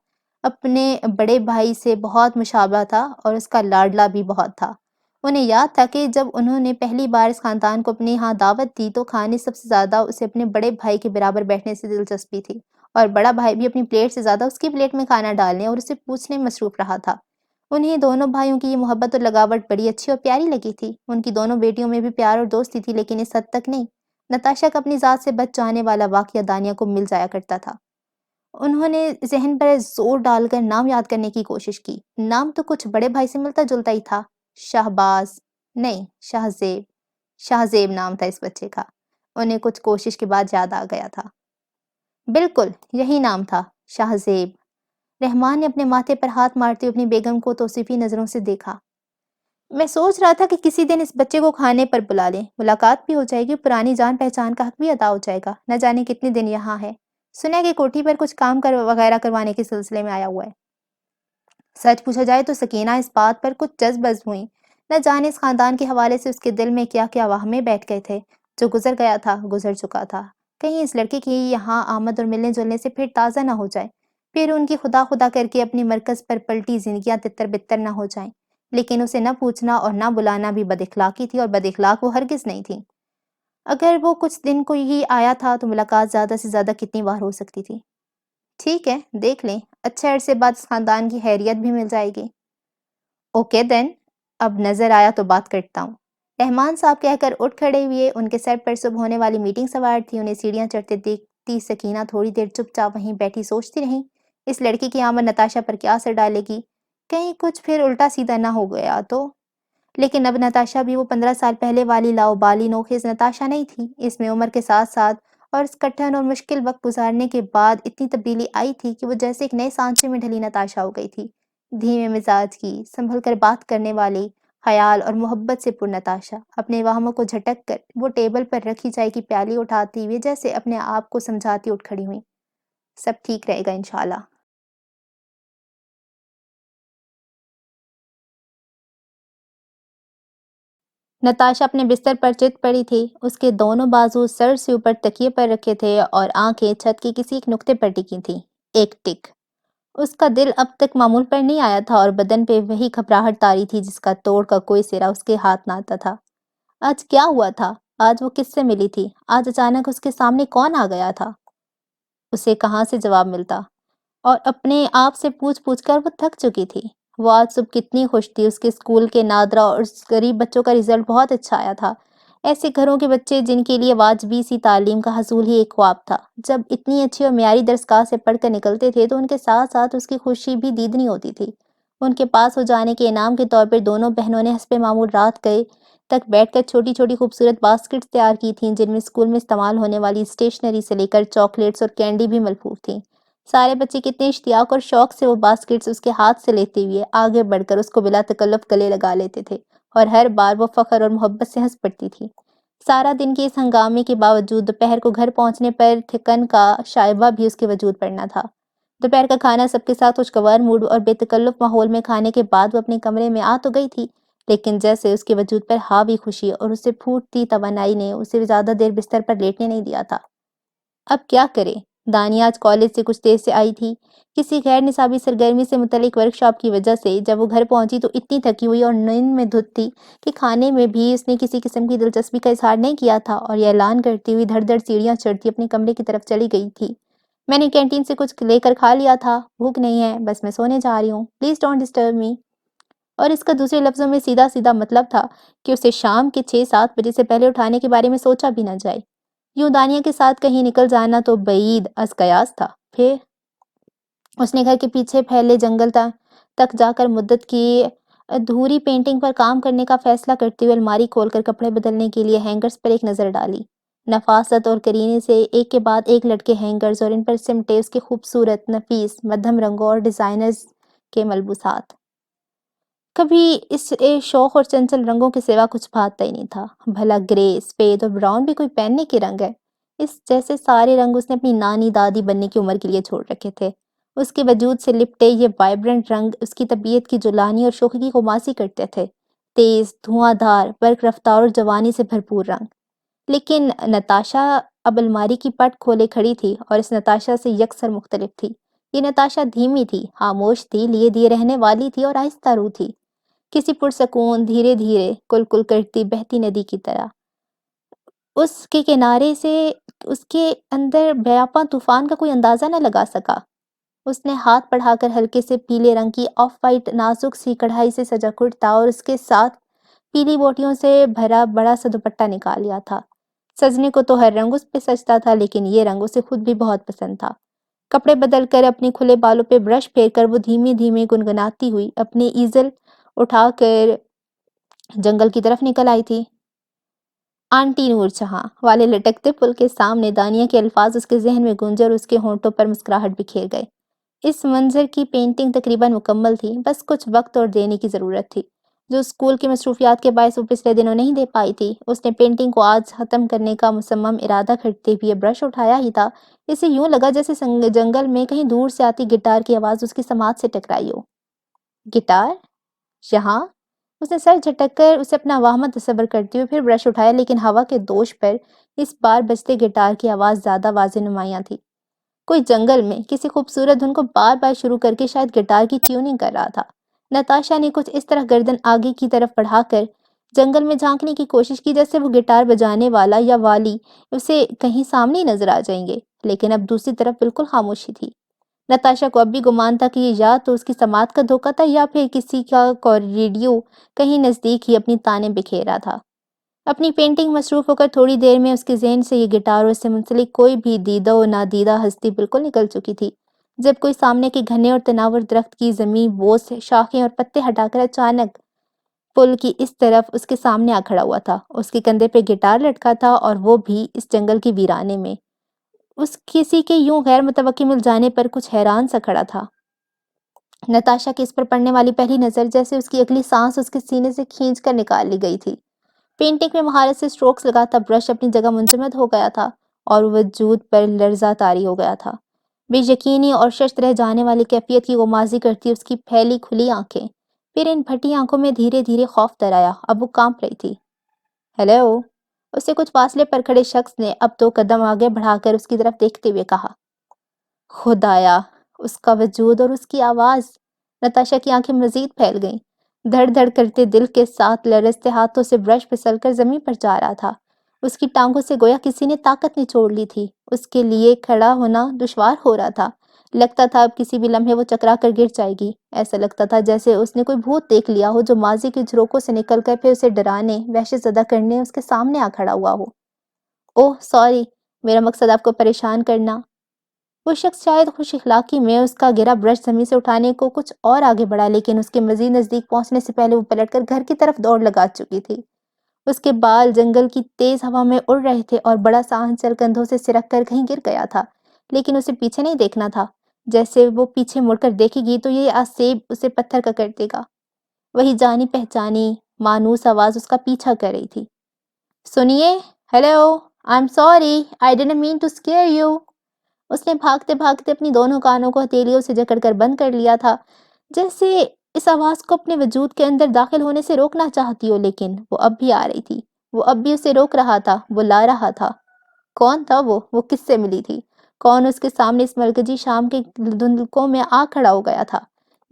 Speaker 1: اپنے بڑے بھائی سے بہت مشابہ تھا اور اس کا لاڈلا بھی بہت تھا۔ انہیں یاد تھا کہ جب انہوں نے پہلی بار اس خاندان کو اپنے ہاں دعوت دی تو کھانے سب سے زیادہ اسے اپنے بڑے بھائی کے برابر بیٹھنے سے دلچسپی تھی، اور بڑا بھائی بھی اپنی پلیٹ سے زیادہ اس کی پلیٹ میں کھانا ڈالنے اور اسے پوچھنے میں مصروف رہا تھا۔ انہیں دونوں بھائیوں کی یہ محبت اور لگاوٹ بڑی اچھی اور پیاری لگی تھی۔ ان کی دونوں بیٹیوں میں بھی پیار اور دوستی تھی، لیکن اس حد تک نہیں۔ نتاشا کا اپنی ذات سے بچ جانے والا واقعہ دانیہ کو مل جایا کرتا تھا۔ انہوں نے ذہن پر زور ڈال کر نام یاد کرنے کی کوشش کی۔ نام تو کچھ بڑے بھائی سے ملتا جلتا ہی تھا۔ شہباز نہیں، شہزیب۔ شہزیب نام تھا اس بچے کا۔ انہیں کچھ کوشش کے بعد یاد آ گیا تھا۔ بالکل یہی نام تھا، شہزیب۔ رحمان نے اپنے ماتھے پر ہاتھ مارتے ہوئے اپنی بیگم کو توصیفی نظروں سے دیکھا۔ میں سوچ رہا تھا کہ کسی دن اس بچے کو کھانے پر بلا لیں، ملاقات بھی ہو جائے گی، پرانی جان پہچان کا حق بھی ادا ہو جائے گا۔ نہ جانے کتنے دن یہاں ہے۔ سنا ہے کہ کوٹھی پر کچھ کام وغیرہ کروانے کے سلسلے میں آیا ہوا ہے۔ سچ پوچھا جائے تو سکینہ اس بات پر کچھ جذبز ہوئی۔ نہ جانے اس خاندان کے حوالے سے اس کے دل میں کیا کیا وہمیں بیٹھ گئے تھے۔ جو گزر گیا تھا، گزر چکا تھا۔ کہیں اس لڑکے کی یہاں آمد اور ملنے جلنے سے پھر تازہ نہ ہو جائے، پھر ان کی خدا خدا کر کے اپنی مرکز پر پلٹی زندگیاں تتر بتر نہ ہو جائیں۔ لیکن اسے نہ پوچھنا اور نہ بلانا بھی بد اخلاقی تھی، اور بد اخلاق وہ ہرگز نہیں تھی۔ اگر وہ کچھ دن کو ہی آیا تھا تو ملاقات زیادہ سے زیادہ کتنی بار ہو سکتی تھی؟ ٹھیک ہے، دیکھ لیں، اچھے عرصے بعد اس خاندان کی خیریت بھی مل جائے گی۔ اوکے دین، اب نظر آیا تو بات کرتا ہوں۔ رحمان صاحب کہہ کر اٹھ کھڑے ہوئے۔ ان کے سر پر صبح ہونے والی میٹنگ سوار تھی۔ انہیں سیڑھیاں چڑھتے دیکھتی سکینہ تھوڑی دیر چپ چاپ وہیں بیٹھی سوچتی رہیں، اس لڑکی کی آمد نتاشا پر کیا اثر ڈالے گی؟ کہیں کچھ پھر الٹا سیدھا نہ ہو گیا تو؟ لیکن اب نتاشا بھی وہ 15 سال پہلے والی لاؤبالی نوخیز نتاشا نہیں تھی۔ اس میں عمر کے ساتھ ساتھ اور اس کٹھن اور مشکل وقت گزارنے کے بعد اتنی تبدیلی آئی تھی کہ وہ جیسے ایک نئے سانچے میں ڈھلی نتاشا ہو گئی تھی۔ دھیمے مزاج کی، سنبھل کر بات کرنے والی، خیال اور محبت سے پر نتاشا اپنے وہموں کو جھٹک کر وہ ٹیبل پر رکھی چائے کی پیالی اٹھاتی ہوئے جیسے اپنے آپ کو سمجھاتی اٹھ کھڑی ہوئی۔ سب ٹھیک رہے گا انشاءاللہ۔ نتاشا اپنے بستر پر چت پڑی تھی۔ اس کے دونوں بازو سر سے اوپر تکیے پر رکھے تھے اور آنکھیں چھت کے کسی ایک نقطے پر ٹکی تھیں۔ ایک ٹک۔ اس کا دل اب تک معمول پر نہیں آیا تھا اور بدن پہ وہی گھبراہٹ طاری تھی جس کا توڑ کا کوئی سرا اس کے ہاتھ نہ آتا تھا۔ آج کیا ہوا تھا؟ آج وہ کس سے ملی تھی؟ آج اچانک اس کے سامنے کون آ گیا تھا؟ اسے کہاں سے جواب ملتا؟ اور اپنے آپ سے پوچھ پوچھ کر وہ تھک چکی تھی۔ وہ آج صبح کتنی خوش تھی۔ اس کے اسکول کے نادرہ اور غریب بچوں کا رزلٹ بہت اچھا آیا تھا۔ ایسے گھروں کے بچے جن کے لیے واجبی سی تعلیم کا حصول ہی ایک خواب تھا، جب اتنی اچھی اور معیاری درسگاہ سے پڑھ کر نکلتے تھے تو ان کے ساتھ ساتھ اس کی خوشی بھی دیدنی ہوتی تھی۔ ان کے پاس ہو جانے کے انعام کے طور پر دونوں بہنوں نے حسب معمول رات گئے تک بیٹھ کر چھوٹی چھوٹی خوبصورت باسکٹس تیار کی تھیں جن میں اسکول میں استعمال ہونے والی اسٹیشنری سے لے کر چاکلیٹس اور کینڈی بھی ملفوف تھیں۔ سارے بچے کتنے اشتیاق اور شوق سے وہ باسکٹس اس کے ہاتھ سے لیتے ہوئے آگے بڑھ کر اس کو بلا تکلف گلے لگا لیتے تھے، اور ہر بار وہ فخر اور محبت سے ہنس پڑتی تھی۔ سارا دن کے اس ہنگامے کے باوجود دوپہر کو گھر پہنچنے پر تھکن کا شائبہ بھی اس کے وجود پر نہ تھا۔ دوپہر کا کھانا سب کے ساتھ خوشگوار موڈ اور بے تکلف ماحول میں کھانے کے بعد وہ اپنے کمرے میں آ تو گئی تھی، لیکن جیسے اس کے وجود پر حاوی خوشی اور اسے پھوٹتی توانائی نے اسے زیادہ دیر بستر پر لیٹنے نہیں دیا تھا۔ اب کیا کرے؟ دانیہ آج کالج سے کچھ دیر سے آئی تھی، کسی غیر نصابی سرگرمی سے متعلق ورکشاپ کی وجہ سے۔ جب وہ گھر پہنچی تو اتنی تھکی ہوئی اور نیند میں دھت تھی کہ کھانے میں بھی اس نے کسی قسم کی دلچسپی کا اظہار نہیں کیا تھا، اور یہ اعلان کرتی ہوئی دھڑ دھڑ سیڑھیاں چڑھتی اپنے کمرے کی طرف چلی گئی تھی، میں نے کینٹین سے کچھ لے کر کھا لیا تھا، بھوک نہیں ہے، بس میں سونے جا رہی ہوں، پلیز ڈونٹ ڈسٹرب می۔ اور اس کا دوسرے لفظوں میں سیدھا سیدھا مطلب تھا کہ اسے شام کے 6-7 بجے سے پہلے اٹھانے کے بارے میں سوچا بھی نہ جائے۔ یوں دانیہ کے ساتھ کہیں نکل جانا تو بعید از قیاس تھا۔ پھر اس نے گھر کے پیچھے پھیلے جنگل تک جا کر مدت کی ادھوری پینٹنگ پر کام کرنے کا فیصلہ کرتے ہوئے الماری کھول کر کپڑے بدلنے کے لیے ہینگرز پر ایک نظر ڈالی۔ نفاست اور کرینے سے ایک کے بعد ایک لٹکے ہینگرز اور ان پر سمٹے اس کے خوبصورت، نفیس، مدھم رنگوں اور ڈیزائنرز کے ملبوسات۔ کبھی اس شوق اور چنچل رنگوں کے سوا کچھ بھاتا ہی نہیں تھا۔ بھلا گرے، سفید اور براؤن بھی کوئی پہننے کے رنگ ہے؟ اس جیسے سارے رنگ اس نے اپنی نانی دادی بننے کی عمر کے لیے چھوڑ رکھے تھے۔ اس کے وجود سے لپٹے یہ وائبرنٹ رنگ اس کی طبیعت کی جولانی اور شوخی کو ماسی کرتے تھے، تیز، دھواں دھار، برق رفتار اور جوانی سے بھرپور رنگ۔ لیکن نتاشا اب الماری کی پٹ کھولے کھڑی تھی اور اس نتاشا سے یکسر مختلف تھی۔ یہ نتاشا دھیمی تھی، خاموش تھی، لیے دیے رہنے والی تھی اور آہستہ رو تھی۔ کسی پرسکون دھیرے دھیرے کل کرتی بہتی ندی کی طرح۔ اس کے کنارے سے اس کے اندر بیاباں طوفان کا کوئی اندازہ نہ لگا سکا۔ اس نے ہاتھ بڑھا کر ہلکے سے پیلے رنگ کی آف وائٹ نازک سی کڑھائی سے سجا کرتا اور اس کے ساتھ پیلی بوٹیوں سے بھرا بڑا سا دوپٹہ نکال لیا تھا۔ سجنے کو تو ہر رنگ اس پہ سجتا تھا، لیکن یہ رنگ اسے خود بھی بہت پسند تھا۔ کپڑے بدل کر اپنے کھلے بالوں پہ برش پھیر کر وہ دھیمے دھیمے گنگناتی ہوئی اپنے ایزل اٹھا کر جنگل کی طرف نکل آئی تھی۔ آنٹی نور جہاں والے لٹکتے پل کے سامنے دانیہ کے الفاظ اس کے ذہن میں گونجے اور اس کے ہونٹوں پر مسکراہٹ بکھیر گئے۔ اس منظر کی پینٹنگ تقریباً مکمل تھی، بس کچھ وقت اور دینے کی ضرورت تھی، جو اسکول کی مصروفیات کے باعث وہ پچھلے دنوں نہیں دے پائی تھی۔ اس نے پینٹنگ کو آج ختم کرنے کا مصمم ارادہ کرتے ہوئے برش اٹھایا ہی تھا، اسے یوں لگا جیسے جنگل میں کہیں دور سے آتی گٹار کی آواز اس کی سماعت سے ٹکرائی ہو۔ گٹار؟ یہاں؟ اس نے سر جھٹک کر اسے اپنا واہمہ تصور کرتے ہوئے پھر برش اٹھایا، لیکن ہوا کے دوش پر اس بار بجتے گٹار کی آواز زیادہ واضح نمایاں تھی۔ کوئی جنگل میں کسی خوبصورت دھن کو بار بار شروع کر کے شاید گٹار کی ٹیوننگ کر رہا تھا۔ نتاشا نے کچھ اس طرح گردن آگے کی طرف بڑھا کر جنگل میں جھانکنے کی کوشش کی جیسے وہ گٹار بجانے والا یا والی اسے کہیں سامنے ہی نظر آ جائیں گے، لیکن اب دوسری طرف بالکل خاموشی تھی۔ نتاشا کو اب بھی گمان تھا کہ یہ یا تو اس کی سماعت کا دھوکہ تھا یا پھر کسی کا ریڈیو کہیں نزدیک ہی اپنی تانیں بکھیر رہا تھا۔ اپنی پینٹنگ مصروف ہو کر تھوڑی دیر میں اس کے ذہن سے یہ گٹار اور اس سے منسلک کوئی بھی دیدہ و نادیدہ ہستی بالکل نکل چکی تھی، جب کوئی سامنے کے گھنے اور تناور درخت کی زمین بوس سے شاخیں اور پتے ہٹا کر اچانک پل کی اس طرف اس کے سامنے آ کھڑا ہوا تھا۔ اس کے کندھے پہ گٹار لٹکا تھا اور وہ بھی اس جنگل کی ویرانے میں۔ اس کسی کے یوں غیر متوقع مل جانے پر کچھ حیران سا کھڑا تھا۔ نتاشا کی اس پر پڑنے والی پہلی نظر جیسے اس کی اگلی سانس اس کے سینے سے کھینچ کر نکال لی گئی تھی۔ پینٹنگ میں مہارت سے سٹروکس لگاتا برش اپنی جگہ منجمد ہو گیا تھا اور وجود پر لرزہ طاری ہو گیا تھا۔ بے یقینی اور ششت رہ جانے والی کیفیت کی غمازی کرتی اس کی پھیلی کھلی آنکھیں، پھر ان پھٹی آنکھوں میں دھیرے دھیرے خوف درایا۔ اب وہ کانپ رہی تھی۔ ہیلو، اس سے کچھ فاصلے پر کھڑے شخص نے اب 2 قدم آگے بڑھا کر اس کی طرف دیکھتے ہوئے کہا۔ خدایا، اس کا وجود اور اس کی آواز! نتاشا کی آنکھیں مزید پھیل گئیں۔ دھڑ دھڑ کرتے دل کے ساتھ لرزتے ہاتھوں سے برش پھسل کر زمین پر جا رہا تھا۔ اس کی ٹانگوں سے گویا کسی نے طاقت نچوڑ لی تھی۔ اس کے لیے کھڑا ہونا دشوار ہو رہا تھا۔ لگتا تھا اب کسی بھی لمحے وہ چکرا کر گر جائے گی۔ ایسا لگتا تھا جیسے اس نے کوئی بھوت دیکھ لیا ہو جو ماضی کے جھروکوں سے نکل کر پھر اسے ڈرانے، وحشت زدہ کرنے اس کے سامنے آ کھڑا ہوا ہو۔ اوہ سوری، میرا مقصد آپ کو پریشان کرنا۔ وہ شخص شاید خوش اخلاقی میں اس کا گرا برش زمین سے اٹھانے کو کچھ اور آگے بڑھا، لیکن اس کے مزید نزدیک پہنچنے سے پہلے وہ پلٹ کر گھر کی طرف دوڑ لگا چکی تھی۔ اس کے بال جنگل کی تیز ہوا میں اڑ رہے تھے اور بڑا سا آنچل کندھوں سے سرک کر کہیں گر گیا تھا، لیکن اسے پیچھے نہیں دیکھنا تھا۔ جیسے وہ پیچھے مڑ کر دیکھے گی تو یہ آسیب اسے پتھر کا کر دے گا۔ وہی جانی پہچانی مانوس آواز اس کا پیچھا کر رہی تھی۔ سنیے، hello, I am sorry, I didn't mean to scare you. اس نے بھاگتے بھاگتے اپنی دونوں کانوں کو ہتھیلیوں سے جکڑ کر بند کر لیا تھا، جیسے اس آواز کو اپنے وجود کے اندر داخل ہونے سے روکنا چاہتی ہو، لیکن وہ اب بھی آ رہی تھی۔ وہ اب بھی اسے روک رہا تھا، وہ لا رہا تھا۔ کون تھا وہ کس سے ملی تھی؟ کون اس کے سامنے اس مرکزی شام کے دھندلکوں میں آ کھڑا ہو گیا تھا،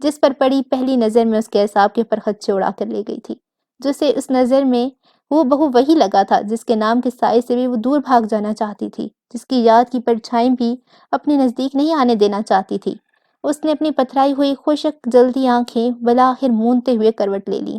Speaker 1: جس پر پڑی پہلی نظر میں اس کے اعصاب کے پرخچے اڑا کر لے گئی تھی، جسے اس نظر میں وہ بہو وہی لگا تھا جس کے نام کے سائے سے بھی وہ دور بھاگ جانا چاہتی تھی، جس کی یاد کی پرچھائیں بھی اپنے نزدیک نہیں آنے دینا چاہتی تھی۔ اس نے اپنی پتھرائی ہوئی خشک جلدی آنکھیں بالآخر موندتے ہوئے کروٹ لے لی۔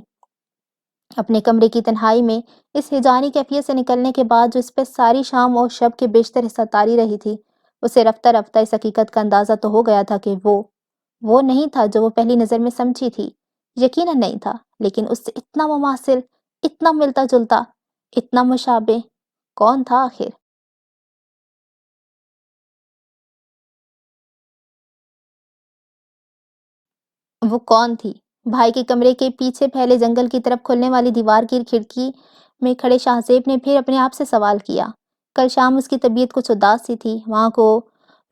Speaker 1: اپنے کمرے کی تنہائی میں اس ہیجانی کیفیت سے نکلنے کے بعد جو اس پہ ساری شام اور شب کے بیشتر حصہ طاری رہی تھی، اسے رفتہ رفتہ اس حقیقت کا اندازہ تو ہو گیا تھا کہ وہ نہیں تھا جو وہ پہلی نظر میں سمجھی تھی۔ یقیناً نہیں تھا، لیکن اس سے اتنا مماثل، اتنا ملتا جلتا، اتنا مشابہ کون تھا آخر؟ وہ کون تھی؟ بھائی کے کمرے کے پیچھے پھیلے جنگل کی طرف کھلنے والی دیوار کی کھڑکی میں کھڑے شاہزیب نے پھر اپنے آپ سے سوال کیا۔ کل شام اس کی طبیعت کچھ اداس سی تھی۔ وہاں کو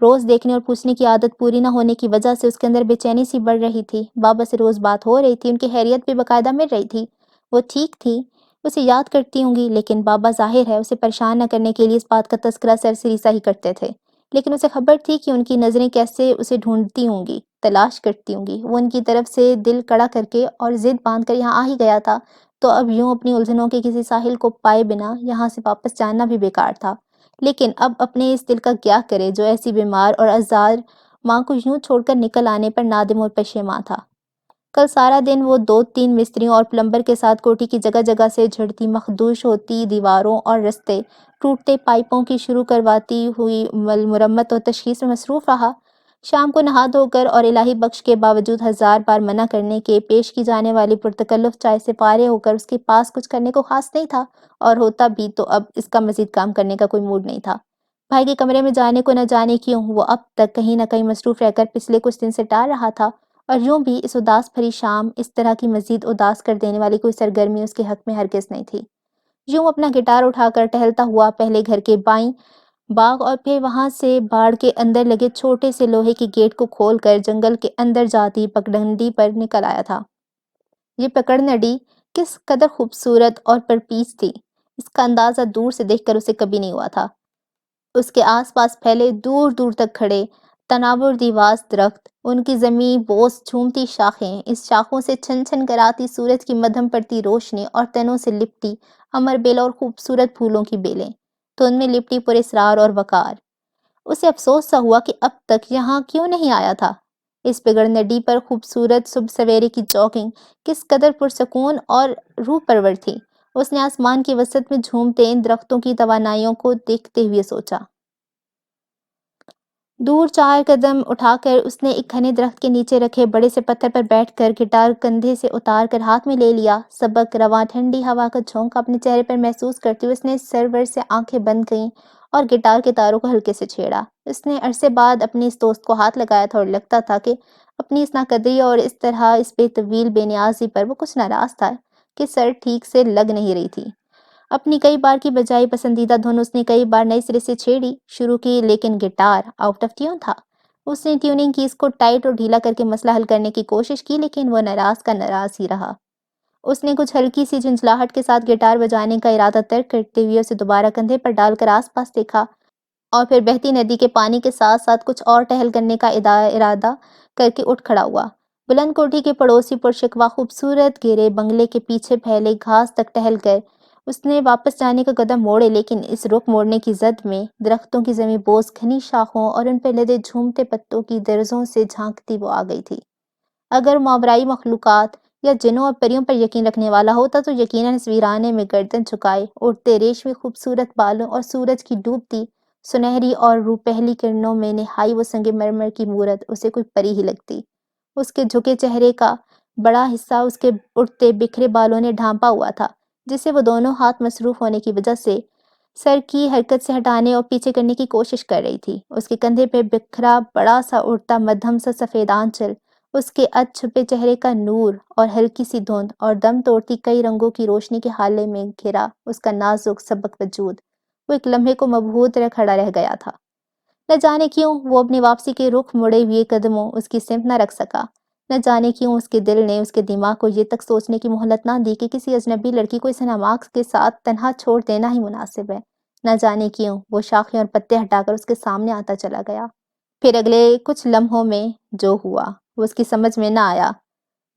Speaker 1: روز دیکھنے اور پوچھنے کی عادت پوری نہ ہونے کی وجہ سے اس کے اندر بے چینی سی بڑھ رہی تھی۔ بابا سے روز بات ہو رہی تھی، ان کی خیریت بھی باقاعدہ مل رہی تھی۔ وہ ٹھیک تھی، اسے یاد کرتی ہوں گی، لیکن بابا ظاہر ہے اسے پریشان نہ کرنے کے لیے اس بات کا تذکرہ سرسری سا ہی کرتے تھے، لیکن اسے خبر تھی کہ ان کی نظریں کیسے اسے ڈھونڈتی ہوں گی۔ تلاش کرتی ہوں گی۔ وہ ان کی طرف سے دل کڑا کر کے اور ضد باندھ کر یہاں آ ہی گیا تھا، تو اب یوں اپنی الجھنوں کے کسی ساحل کو پائے بنا یہاں سے واپس جانا بھی بیکار تھا۔ لیکن اب اپنے اس دل کا کیا کرے جو ایسی بیمار اور آزار ماں کو یوں چھوڑ کر نکل آنے پر نادم اور پشیماں تھا۔ کل سارا دن وہ 2-3 مستریوں اور پلمبر کے ساتھ کوٹھی کی جگہ جگہ سے جھڑتی مخدوش ہوتی دیواروں اور رستے، ٹوٹتے پائپوں کی شروع کرواتی ہوئی مرمت اور تشخیص میں مصروف رہا۔ شام کو نہا دھو کر اور الہی بخش کے باوجود ہزار بار منع کرنے کے پیش کی جانے والی پرتکلف چائے سے فارغ ہو کر اس کے پاس کچھ کرنے کو خاص نہیں تھا، اور ہوتا بھی تو اب اس کا مزید کام کرنے کا کوئی موڈ نہیں تھا۔ بھائی کے کمرے میں جانے کو نہ جانے کیوں وہ اب تک کہیں نہ کہیں مصروف رہ کر پچھلے کچھ دن سے ٹال رہا تھا، اور یوں بھی اس اداس بھری شام اس طرح کی مزید اداس کر دینے والی کوئی سرگرمی اس کے حق میں ہرگز نہیں تھی۔ یوں اپنا گٹار اٹھا کر ٹہلتا ہوا پہلے گھر کے بائیں باغ اور پھر وہاں سے باڑ کے اندر لگے چھوٹے سے لوہے کے گیٹ کو کھول کر جنگل کے اندر جاتی پگڈنڈی پر نکل آیا تھا۔ یہ پکڑنڈی کس قدر خوبصورت اور پرپیس تھی، اس کا اندازہ دور سے دیکھ کر اسے کبھی نہیں ہوا تھا۔ اس کے آس پاس پھیلے دور دور تک کھڑے تناور دیواس درخت، ان کی زمیں بوس جھومتی شاخیں، اس شاخوں سے چھن چھن کر آتی سورج کی مدھم پڑتی روشنی، اور تنوں سے لپٹی امر بیل اور خوبصورت پھولوں کی بیلیں تو ان میں لپٹی پر اسرار اور وقار۔ اسے افسوس سا ہوا کہ اب تک یہاں کیوں نہیں آیا تھا۔ اس بگڑ ندی پر خوبصورت صبح سویرے کی جاگنگ کس قدر پرسکون اور روح پرور تھی۔ اس نے آسمان کی وسط میں جھومتے ان درختوں کی توانائیوں کو دیکھتے ہوئے سوچا۔ دور 4 قدم اٹھا کر اس نے ایک گھنے درخت کے نیچے رکھے بڑے سے پتھر پر بیٹھ کر گٹار کندھے سے اتار کر ہاتھ میں لے لیا۔ سبک رواں ٹھنڈی ہوا کا جھونکا اپنے چہرے پر محسوس کرتے ہوئے اس نے سرور سے آنکھیں بند کیں اور گٹار کے تاروں کو ہلکے سے چھیڑا۔ اس نے عرصے بعد اپنی اس دوست کو ہاتھ لگایا تھا اور لگتا تھا کہ اپنی اس ناقدری اور اس طرح اس بے طویل بے نیازی پر وہ کچھ ناراض تھا کہ سر ٹھیک سے لگ نہیں رہی تھی۔ اپنی کئی بار کی بجائی پسندیدہ دھن اس نے کئی بار نئے سرے سے چھیڑی شروع کی، لیکن گٹار آؤٹ آف ٹیون تھا۔ اس نے ٹیوننگ کی اس کو ٹائٹ اور ڈھیلا کر کے مسئلہ حل کرنے کی کوشش کی، لیکن وہ ناراض کا ناراض ہی رہا۔ اس نے کچھ ہلکی سی جھنجھلاہٹ کے ساتھ گٹار بجانے کا ارادہ ترک کرتے ہوئے اسے دوبارہ کندھے پر ڈال کر آس پاس دیکھا، اور پھر بہتی ندی کے پانی کے ساتھ ساتھ کچھ اور ٹہل کرنے کا ارادہ کر کے اٹھ کھڑا ہوا۔ بلند کوٹھی کے پڑوسی پرشکوہ خوبصورت گھیرے بنگلے کے پیچھے پھیلے گھاس تک ٹہل کر اس نے واپس جانے کا قدم موڑے، لیکن اس رخ موڑنے کی زد میں درختوں کی زمیں بوس گھنی شاخوں اور ان پر لدے جھومتے پتوں کی درزوں سے جھانکتی وہ آ گئی تھی۔ اگر ماورائی مخلوقات یا جنوں اور پریوں پر یقین رکھنے والا ہوتا تو یقیناً اس ویرانے میں گردن جھکائے اڑتے ریشمی خوبصورت بالوں اور سورج کی ڈوبتی سنہری اور روپہلی کرنوں میں نہائی وہ سنگ مرمر کی مورت اسے کوئی پری ہی لگتی۔ اس کے جھکے چہرے کا بڑا حصہ اس کے اڑتے بکھرے بالوں نے ڈھانپا ہوا تھا، جسے وہ دونوں ہاتھ مصروف ہونے کی وجہ سے سر کی حرکت سے ہٹانے اور پیچھے کرنے کی کوشش کر رہی تھی۔ اس کے کندھے پہ بکھرا بڑا سا اڑتا مدھم سا سفید آنچل، اس کے اد چھپے چہرے کا نور اور ہلکی سی دھند اور دم توڑتی کئی رنگوں کی روشنی کے حالے میں گھرا اس کا نازک سبک وجود، وہ ایک لمحے کو مبہوت رہ کھڑا رہ گیا تھا۔ نہ جانے کیوں وہ اپنی واپسی کے رخ مڑے ہوئے قدموں اس کی سمت نہ رکھ سکا۔ نہ جانے کیوں اس کے دل نے اس کے دماغ کو یہ تک سوچنے کی مہلت نہ دی کہ کسی اجنبی لڑکی کو اس ناماک کے ساتھ تنہا چھوڑ دینا ہی مناسب ہے۔ نہ جانے کیوں وہ شاخیں اور پتے ہٹا کر اس کے سامنے آتا چلا گیا۔ پھر اگلے کچھ لمحوں میں جو ہوا وہ اس کی سمجھ میں نہ آیا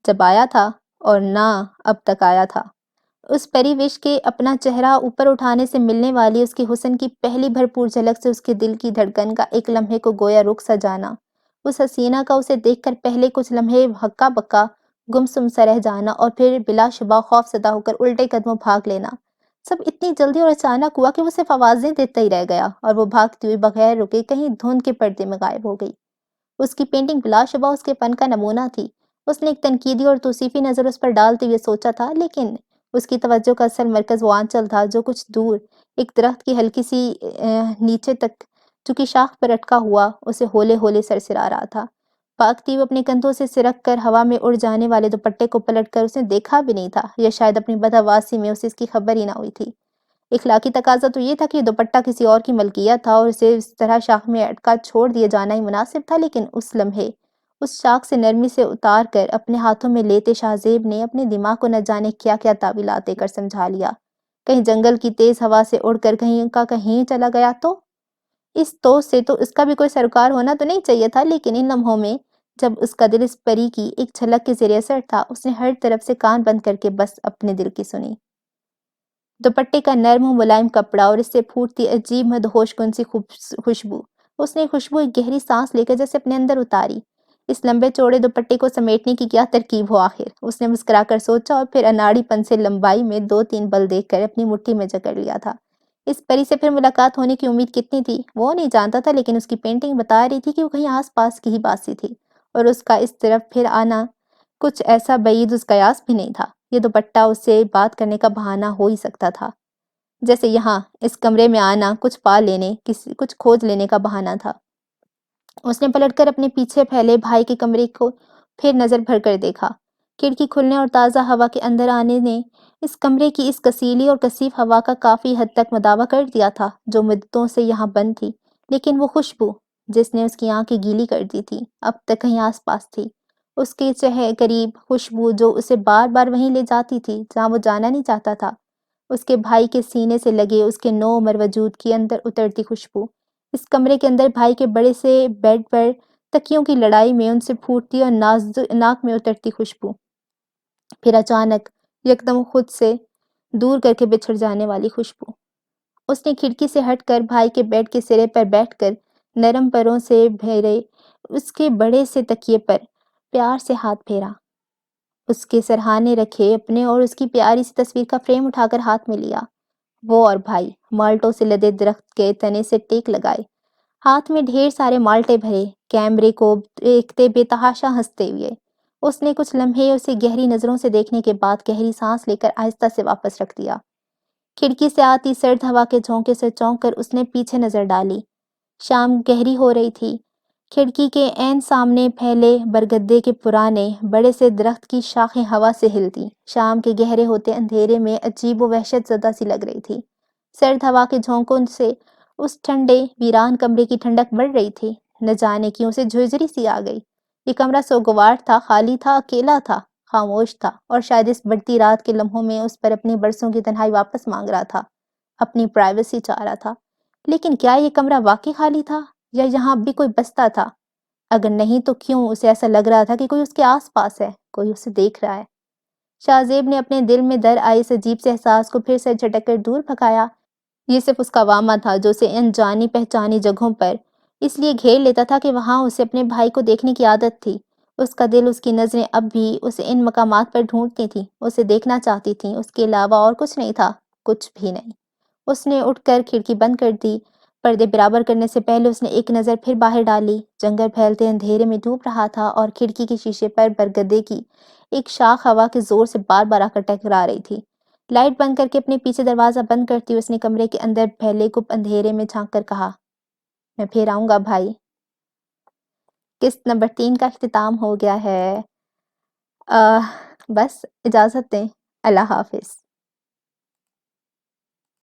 Speaker 1: جب آیا تھا، اور نہ اب تک آیا تھا۔ اس پری وش کے اپنا چہرہ اوپر اٹھانے سے ملنے والی اس کے حسن کی پہلی بھرپور جھلک سے اس کے دل کی دھڑکن کا ایک لمحے کو گویا رک سا جانا، اس حسینہ کا اسے دیکھ کر پہلے کچھ لمحے ہکا بکا گمسم سا رہ جانا، اور پھر بلا شبہ خوف زدہ ہو کر الٹے قدموں بھاگ لینا، سب اتنی جلدی اور اچانک ہوا کہ وہ صرف آوازیں دیتا ہی رہ گیا، اور وہ بھاگتی ہوئی بغیر رکے کہیں دھند کے پردے میں غائب ہو گئی۔ اس کی پینٹنگ بلا شبہ اس کے فن کا نمونہ تھی۔ اس نے ایک تنقیدی اور توصیفی نظر اس پر ڈالتے ہوئے سوچا تھا، لیکن اس کی توجہ کا اصل مرکز وہ آنچل تھا جو کچھ دور ایک درخت کی ہلکی سی نیچے تک چونکہ شاخ پر اٹکا ہوا اسے ہولے ہولے سرسرا رہا تھا۔ بھاگتی ہوئی اپنے کندھوں سے سرک کر ہوا میں اڑ جانے والے دوپٹے کو پلٹ کر اس نے دیکھا بھی نہیں تھا، یا شاید اپنی بدحواسی میں اسے اس کی خبر ہی نہ ہوئی تھی۔ اخلاقی تقاضا تو یہ تھا کہ یہ دوپٹہ کسی اور کی ملکیت تھا اور اسے اس طرح شاخ میں اٹکا چھوڑ دیے جانا ہی مناسب تھا، لیکن اس لمحے اس شاخ سے نرمی سے اتار کر اپنے ہاتھوں میں لیتے شاہزیب نے اپنے دماغ کو نہ جانے کیا کیا تعویلات دے کر سمجھا لیا۔ کہیں جنگل کی تیز ہوا سے اڑ کر کہیں کا کہیں چلا گیا تو اس کا بھی کوئی سروکار ہونا تو نہیں چاہیے تھا، لیکن ان لمحوں میں جب اس کا دل اس پری کی ایک جھلک کے زیر اثر تھا، اس نے ہر طرف سے کان بند کر کے بس اپنے دل کی سنی۔ دوپٹے کا نرم و ملائم کپڑا اور اس سے پھوٹتی عجیب مدہوش کن سی خوشبو، اس نے خوشبو ایک گہری سانس لے کر جیسے اپنے اندر اتاری۔ اس لمبے چوڑے دوپٹے کو سمیٹنے کی کیا ترکیب ہو آخر، اس نے مسکرا کر سوچا اور پھر اناڑی پن سے لمبائی میں 2-3 بل دیکھ کر اپنی مٹھی میں جکڑ لیا تھا۔ اس پری سے پھر ملاقات ہونے کی امید کتنی تھی وہ نہیں جانتا تھا، لیکن اس کی پینٹنگ بتا رہی تھی کہ وہ کہیں آس پاس کی ہی باسی تھی، اور اس کا اس طرف پھر آنا کچھ ایسا بعید القیاس بھی نہیں تھا۔ یہ دوپٹہ اس سے بات کرنے کا بہانہ ہو ہی سکتا تھا، جیسے یہاں اس کمرے میں آنا کچھ پا لینے، کچھ کھوج لینے کا بہانہ تھا۔ اس نے پلٹ کر اپنے پیچھے پھیلے بھائی کے کمرے کو پھر نظر بھر کر دیکھا۔ کھڑکی کھلنے اور تازہ ہوا کے اندر آنے نے اس کمرے کی اس کسیلی اور کثیف ہوا کا کافی حد تک مداوا کر دیا تھا جو مدتوں سے یہاں بند تھی، لیکن وہ خوشبو جس نے اس کی آنکھیں گیلی کر دی تھی اب تک کہیں آس پاس تھی، اس کے قریب، خوشبو جو اسے بار بار وہیں لے جاتی تھی جہاں وہ جانا نہیں چاہتا تھا، اس کے بھائی کے سینے سے لگے اس کے نو عمر وجود کے اندر اترتی خوشبو، اس کمرے کے اندر بھائی کے بڑے سے بیڈ پر تکیوں کی لڑائی میں ان سے پھوٹتی اور ناک میں اترتی خوشبو، پھر اچانک یکدم خود سے دور کر کے بچھڑ جانے والی خوشبو۔ اس نے کھڑکی سے ہٹ کر بھائی کے بیڈ کے سرے پر بیٹھ کر نرم پروں سے بھرے اس کے بڑے سے تکیے پر پیار سے ہاتھ پھیرا، اس کے سرہانے رکھے اپنے اور اس کی پیاری سی تصویر کا فریم اٹھا کر ہاتھ میں لیا۔ وہ اور بھائی مالٹوں سے لدے درخت کے تنے سے ٹیک لگائے، ہاتھ میں ڈھیر سارے مالٹے بھرے، کیمرے کو دیکھتے بے تحاشا ہنستے ہوئے۔ اس نے کچھ لمحے اسے گہری نظروں سے دیکھنے کے بعد گہری سانس لے کر آہستہ سے واپس رکھ دیا۔ کھڑکی سے آتی سرد ہوا کے جھونکے سے چونک کر اس نے پیچھے نظر ڈالی۔ شام گہری ہو رہی تھی۔ کھڑکی کے عین سامنے پھیلے برگدے کے پرانے بڑے سے درخت کی شاخیں ہوا سے ہلتی، شام کے گہرے ہوتے اندھیرے میں عجیب و وحشت زدہ سی لگ رہی تھی۔ سرد ہوا کے جھونکوں سے اس ٹھنڈے ویران کمرے کی ٹھنڈک بڑھ رہی تھی، نہ جانے کیوں سے جھرجھری سی آ گئی۔ یہ کمرہ سوگوار تھا، خالی تھا، اکیلا تھا، خاموش تھا، اور شاید اس بڑھتی رات کے لمحوں میں اس پر اپنی برسوں کی تنہائی واپس مانگ رہا تھا، اپنی پرائیویسی چاہ رہا تھا۔ لیکن کیا یہ کمرہ واقعی خالی تھا یا یہاں اب بھی کوئی بستا تھا؟ اگر نہیں تو کیوں اسے ایسا لگ رہا تھا کہ کوئی اس کے آس پاس ہے، کوئی اسے دیکھ رہا ہے؟ شاہ زیب نے اپنے دل میں در آئے اس عجیب سے احساس کو پھر سے جھٹک کر دور بھگایا۔ یہ صرف اس کا وامہ تھا جو اسے ان جانی پہچانی جگہوں پر اس لیے گھیر لیتا تھا کہ وہاں اسے اپنے بھائی کو دیکھنے کی عادت تھی۔ اس کا دل، اس کی نظریں اب بھی اسے ان مقامات پر ڈھونڈتی تھیں، اسے دیکھنا چاہتی تھیں، اس کے علاوہ اور کچھ نہیں تھا، کچھ بھی نہیں۔ اس نے اٹھ کر کھڑکی بند کر دی۔ پردے برابر کرنے سے پہلے اس نے ایک نظر پھر باہر ڈالی۔ جنگل پھیلتے اندھیرے میں ڈوب رہا تھا اور کھڑکی کے شیشے پر برگدے کی ایک شاخ ہوا کے زور سے بار بار آ کر ٹکرا رہی تھی۔ لائٹ بند کر کے اپنے پیچھے دروازہ بند کرتی اس نے کمرے کے اندر پھیلے گپ اندھیرے میں جھانک کر کہا، میں پھر آؤں گا بھائی۔ قسط نمبر 3 کا اختتام ہو گیا ہے۔ بس اجازت دیں، اللہ حافظ۔